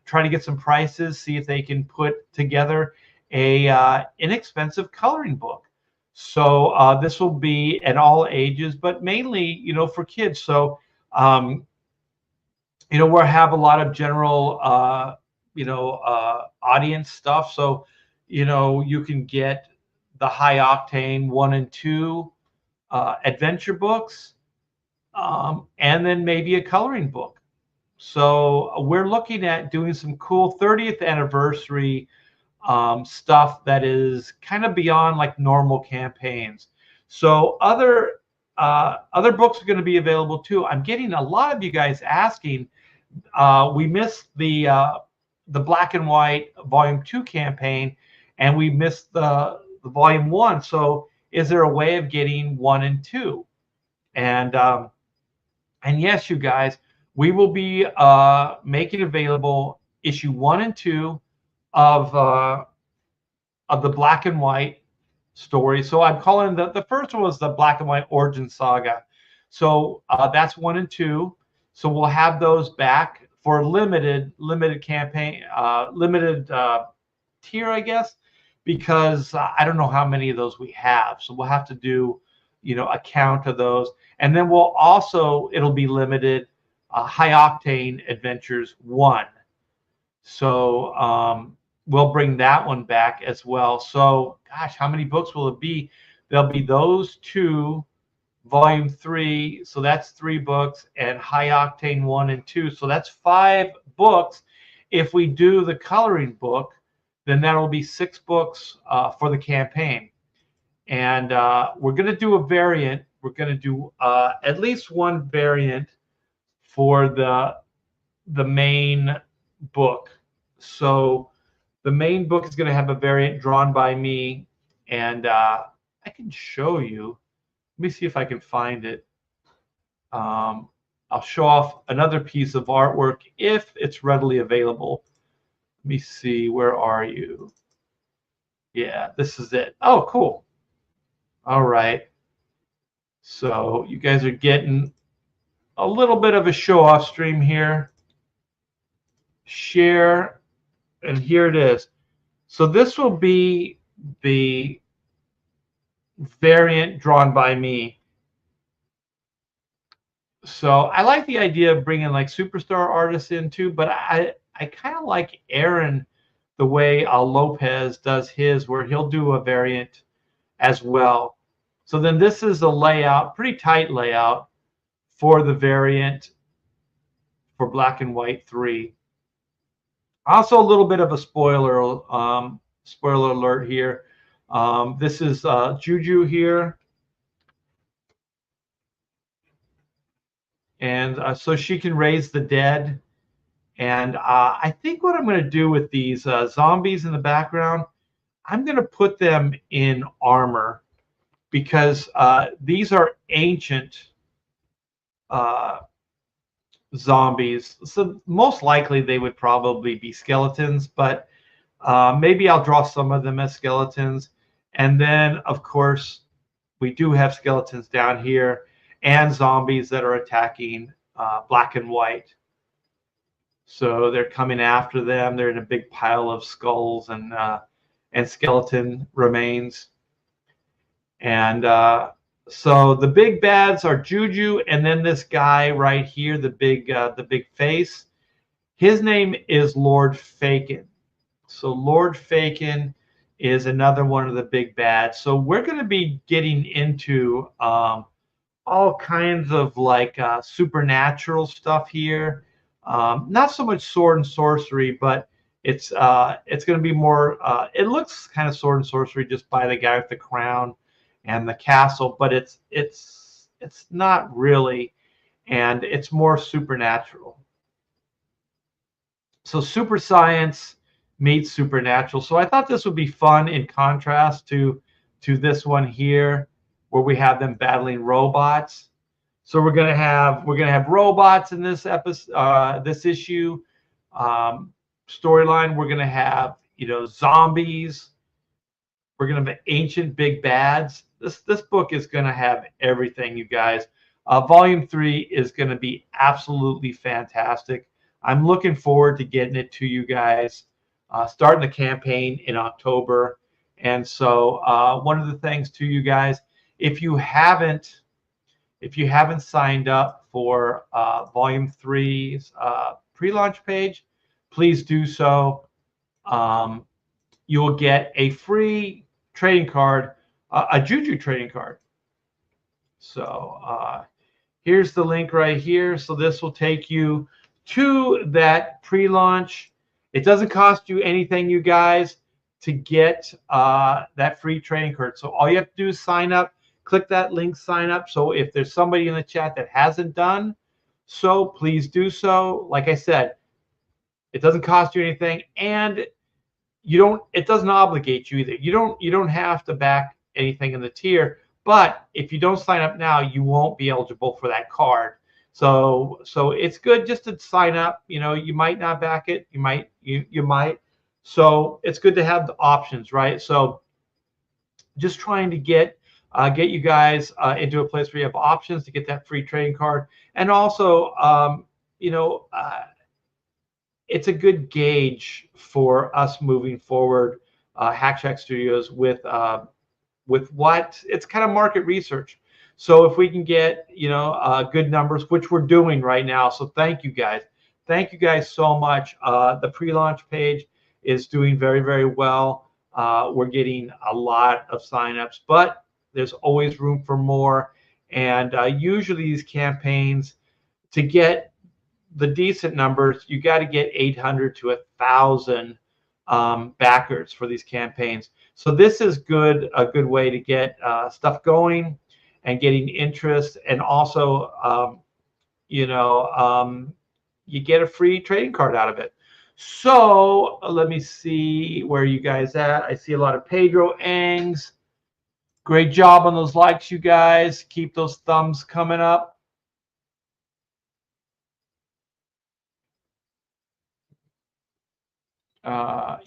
try to get some prices, see if they can put together a inexpensive coloring book. So this will be at all ages, but mainly, for kids. So, we'll have a lot of general, audience stuff. So, you can get the High Octane 1 and 2 adventure books, and then maybe a coloring book. So we're looking at doing some cool 30th anniversary stuff that is kind of beyond like normal campaigns. So other books are going to be available too. I'm getting a lot of you guys asking. We missed the Black and White Volume 2 campaign, and we missed the Volume 1. So is there a way of getting 1 and 2? And yes, you guys, we will be making available issue 1 and 2 of the Black and White story. So I'm calling the first one was the Black and White Origin Saga. So that's 1 and 2. So we'll have those back for limited campaign, limited tier, I guess, because I don't know how many of those we have. So we'll have to do, a count of those, and then it'll be limited High Octane Adventures 1. So we'll bring that one back as well. So gosh, how many books will it be? There'll be those 2, Volume 3, so that's 3 books, and High Octane 1 and 2, so that's 5 books. If we do the coloring book, then that'll be 6 books for the campaign. And we're going to do a variant. We're going to do at least one variant for the main book. So the main book is going to have a variant drawn by me, and I can show you. Let me see if I can find it. I'll show off another piece of artwork if it's readily available. Let me see. Where are you? Yeah, this is it. Oh, cool. All right. So you guys are getting a little bit of a show-off stream here. Share, and here it is. So this will be the variant drawn by me. So I like the idea of bringing like superstar artists in too, but I kind of like Aaron the way Lopez does his, where he'll do a variant as well. So then this is a layout, pretty tight layout for the variant for Black and White 3. Also, a little bit of a spoiler alert here. This is Juju here, and so she can raise the dead. And I think what I'm going to do with these zombies in the background, I'm going to put them in armor because these are ancient zombies. So most likely they would probably be skeletons, but maybe I'll draw some of them as skeletons. And then, of course, we do have skeletons down here and zombies that are attacking Black and White. So they're coming after them. They're in a big pile of skulls and skeleton remains. And so the big bads are Juju, and then this guy right here, the big face. His name is Lord Fakin. So Lord Fakin is another one of the big bads. So we're going to be getting into all kinds of like supernatural stuff here. Not so much sword and sorcery, but it's going to be more. It looks kind of sword and sorcery just by the guy with the crown and the castle, but it's not really, and it's more supernatural. So super science meets supernatural. So I thought this would be fun in contrast to this one here, where we have them battling robots. So we're gonna have robots in this episode, this issue storyline. We're gonna have zombies. We're gonna have ancient big bads. This book is gonna have everything, you guys. Volume 3 is gonna be absolutely fantastic. I'm looking forward to getting it to you guys. Starting the campaign in October, and so one of the things to you guys, if you haven't signed up for Volume 3's pre-launch page, please do so. You will get a free trading card, a Juju trading card. So here's the link right here. So this will take you to that pre-launch. It doesn't cost you anything, you guys, to get that free trading card. So all you have to do is sign up. Click that link, sign up. So if there's somebody in the chat that hasn't done so, please do so. Like I said, it doesn't cost you anything, and it doesn't obligate you either. You don't have to back anything in the tier, but if you don't sign up now, you won't be eligible for that card. So it's good just to sign up. You might not back it, you might. So it's good to have the options, right? So just trying to get you guys into a place where you have options to get that free trading card, and also it's a good gauge for us moving forward, Hack Shack Studios, with what it's kind of market research. So if we can get good numbers, which we're doing right now, so thank you guys so much. The pre-launch page is doing very, very well. We're getting a lot of signups, but there's always room for more. And usually these campaigns, to get the decent numbers, you got to get 800 to 1,000 backers for these campaigns. So this is a good way to get stuff going and getting interest, and also you get a free trading card out of it. So let me see where you guys at. I see a lot of Pedro Angs. Great job on those likes, you guys. Keep those thumbs coming up.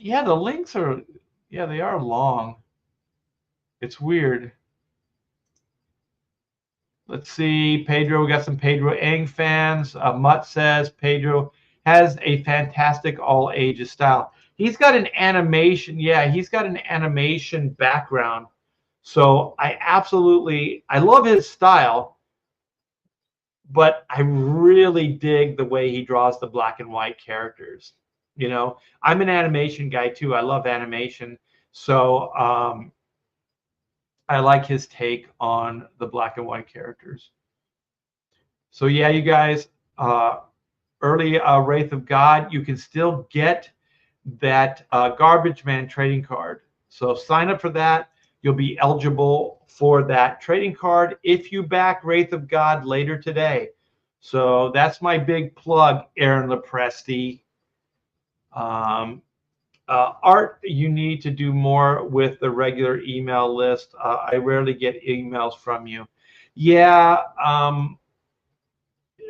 Yeah, the links are, they are long. It's weird. Let's see, Pedro. We got some Pedro Ang fans. Mutt says Pedro has a fantastic all ages style. He's got an animation. Yeah, he's got an animation background. So I love his style, but I really dig the way he draws the black and white characters. You know, I'm an animation guy too. I love animation. So I like his take on the black and white characters. So yeah, you guys, early Wraith of God, you can still get that Garbage Man trading card. So sign up for that. You'll be eligible for that trading card if you back Wraith of God later today. So that's my big plug, Aaron Lepresti. Art, you need to do more with the regular email list. I rarely get emails from you. Yeah,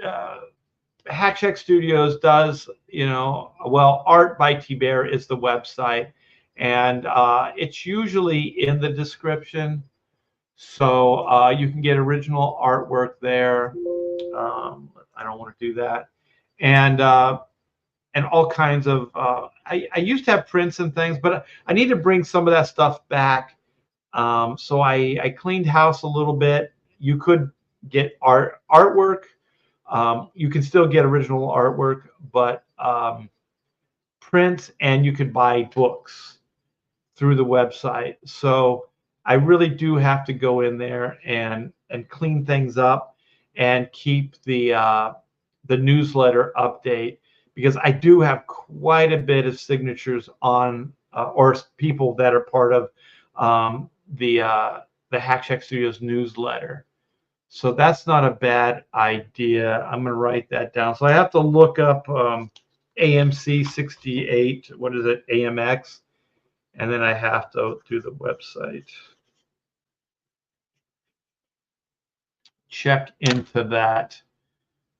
uh, Hackcheck Studios does, you know, well, Art by T-Bear is the website, and it's usually in the description. So you can get original artwork there. I don't want to do that. And all kinds of, I used to have prints and things, but I need to bring some of that stuff back. So I cleaned house a little bit. You could get artwork. You can still get original artwork, but print, and you can buy books through the website. So I really do have to go in there and clean things up and keep the newsletter update, because I do have quite a bit of signatures on or people that are part of the Hackcheck Studios newsletter. So that's not a bad idea. I'm going to write that down. So I have to look up AMC 68. What is it? AMX. And then I have to do the website. Check into that.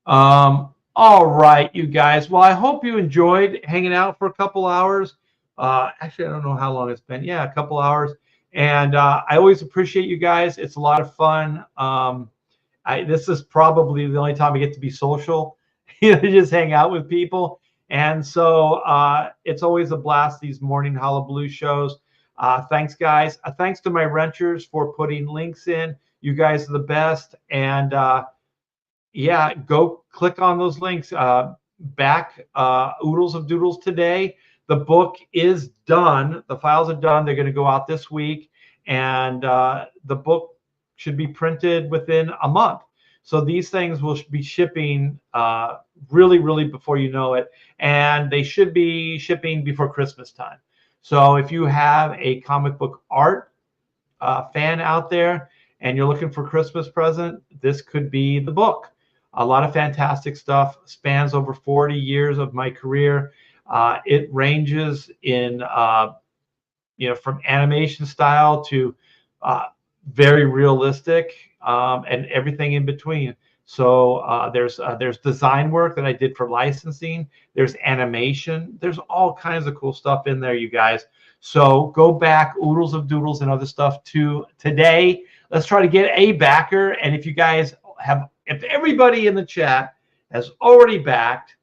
All right, you guys. Well, I hope you enjoyed hanging out for a couple hours. Actually, I don't know how long it's been. Yeah, a couple hours. And I always appreciate you guys. It's a lot of fun. This is probably the only time I get to be social, just hang out with people. And so it's always a blast, these morning Hullaballoo shows. Thanks, guys. Thanks to my renters for putting links in. You guys are the best. And yeah, go click on those links. Back Oodles of Doodles today. The book is done. The files are done. They're going to go out this week. And the book should be printed within a month. So these things will be shipping really, really before you know it. And they should be shipping before Christmas time. So if you have a comic book art fan out there and you're looking for Christmas present, this could be the book. A lot of fantastic stuff, spans over 40 years of my career. It ranges in, from animation style to very realistic, and everything in between. So there's design work that I did for licensing. There's animation. There's all kinds of cool stuff in there, you guys. So go back, Oodles of Doodles and other stuff to today. Let's try to get a backer. And if you guys if everybody in the chat has already backed,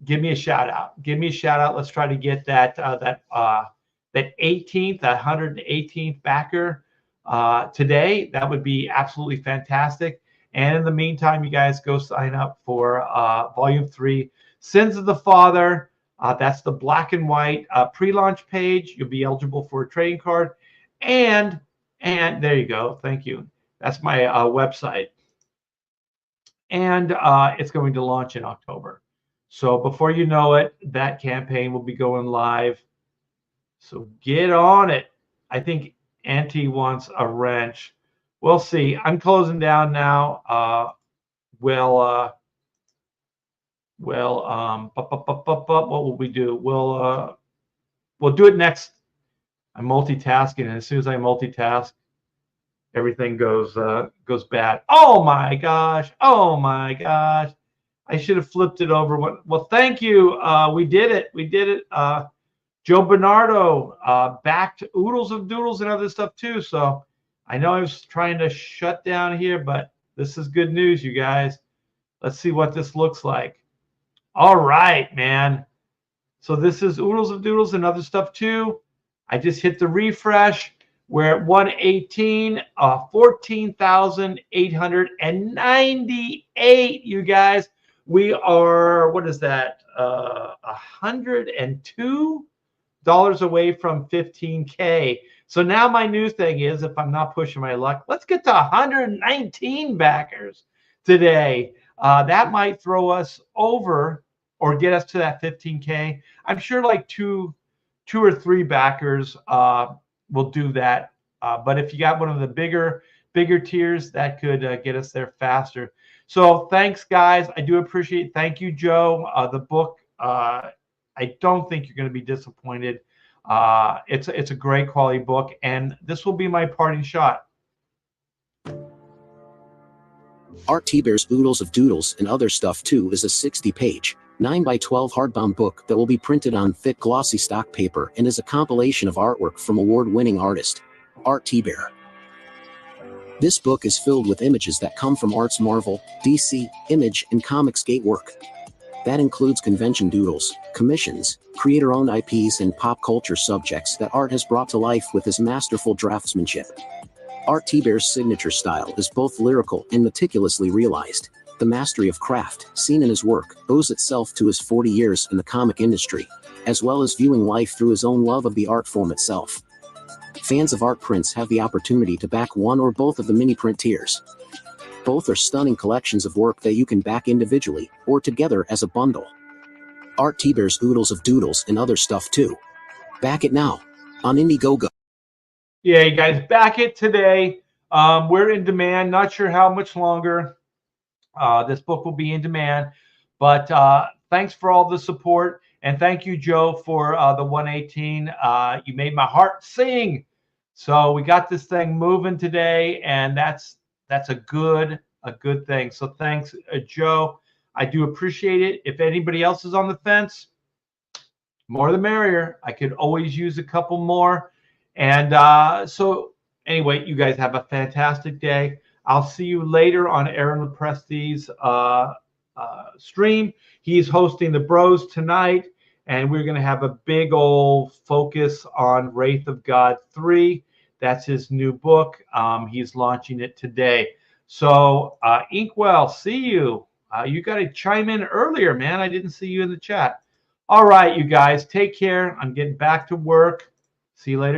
give me a shout out. Give me a shout out. Let's try to get that 18th, that 118th backer today. That would be absolutely fantastic. And in the meantime, you guys go sign up for Volume 3, Sins of the Father. That's the black and white pre-launch page. You'll be eligible for a trading card. And there you go. Thank you. That's my website. And it's going to launch in October. So before you know it, that campaign will be going live. So get on it. I think Auntie wants a wrench. We'll see. I'm closing down now. What will we do? We'll do it next. I'm multitasking, and as soon as I multitask, everything goes bad. Oh my gosh! Oh my gosh! I should have flipped it over. Well, thank you. We did it. We did it. Joe Bernardo backed Oodles of Doodles and other stuff too. So I know I was trying to shut down here, but this is good news, you guys. Let's see what this looks like. All right, man. So this is Oodles of Doodles and other stuff too. I just hit the refresh. We're at 118, 14,898, you guys. We are, what is that? $102 away from 15K. So now my new thing is, if I'm not pushing my luck, let's get to 119 backers today. That might throw us over or get us to that 15K. I'm sure like two or three backers will do that. But if you got one of the bigger tiers, that could get us there faster. So thanks, guys. I do appreciate it. Thank you, Joe. The book, I don't think you're going to be disappointed. It's a great quality book, and this will be my parting shot. Art T-Bear's Oodles of Doodles and Other Stuff Too is a 60-page, 9x12 hardbound book that will be printed on thick glossy stock paper and is a compilation of artwork from award-winning artist, Art T-Bear. This book is filled with images that come from Art's Marvel, DC, Image, and Comicsgate work. That includes convention doodles, commissions, creator-owned IPs, and pop culture subjects that Art has brought to life with his masterful draftsmanship. Art T-Bear's signature style is both lyrical and meticulously realized. The mastery of craft, seen in his work, owes itself to his 40 years in the comic industry, as well as viewing life through his own love of the art form itself. Fans of art prints have the opportunity to back one or both of the mini print tiers. Both are stunning collections of work that you can back individually or together as a bundle. Art T-Bear's Oodles of Doodles and Other Stuff Too. Back it now on Indiegogo. Yeah, you guys, back it today. We're in demand. Not sure how much longer this book will be in demand, but thanks for all the support, and thank you, Joe, for the 118. You made my heart sing. So we got this thing moving today, and that's a good thing. So thanks, Joe. I do appreciate it. If anybody else is on the fence, more the merrier. I could always use a couple more. And so anyway, you guys have a fantastic day. I'll see you later on Aaron Lepresti's stream. He's hosting the Bros tonight, and we're going to have a big old focus on Wraith of God 3. That's his new book. He's launching it today. So Inkwell, see you. You got to chime in earlier, man. I didn't see you in the chat. All right, you guys, take care. I'm getting back to work. See you later.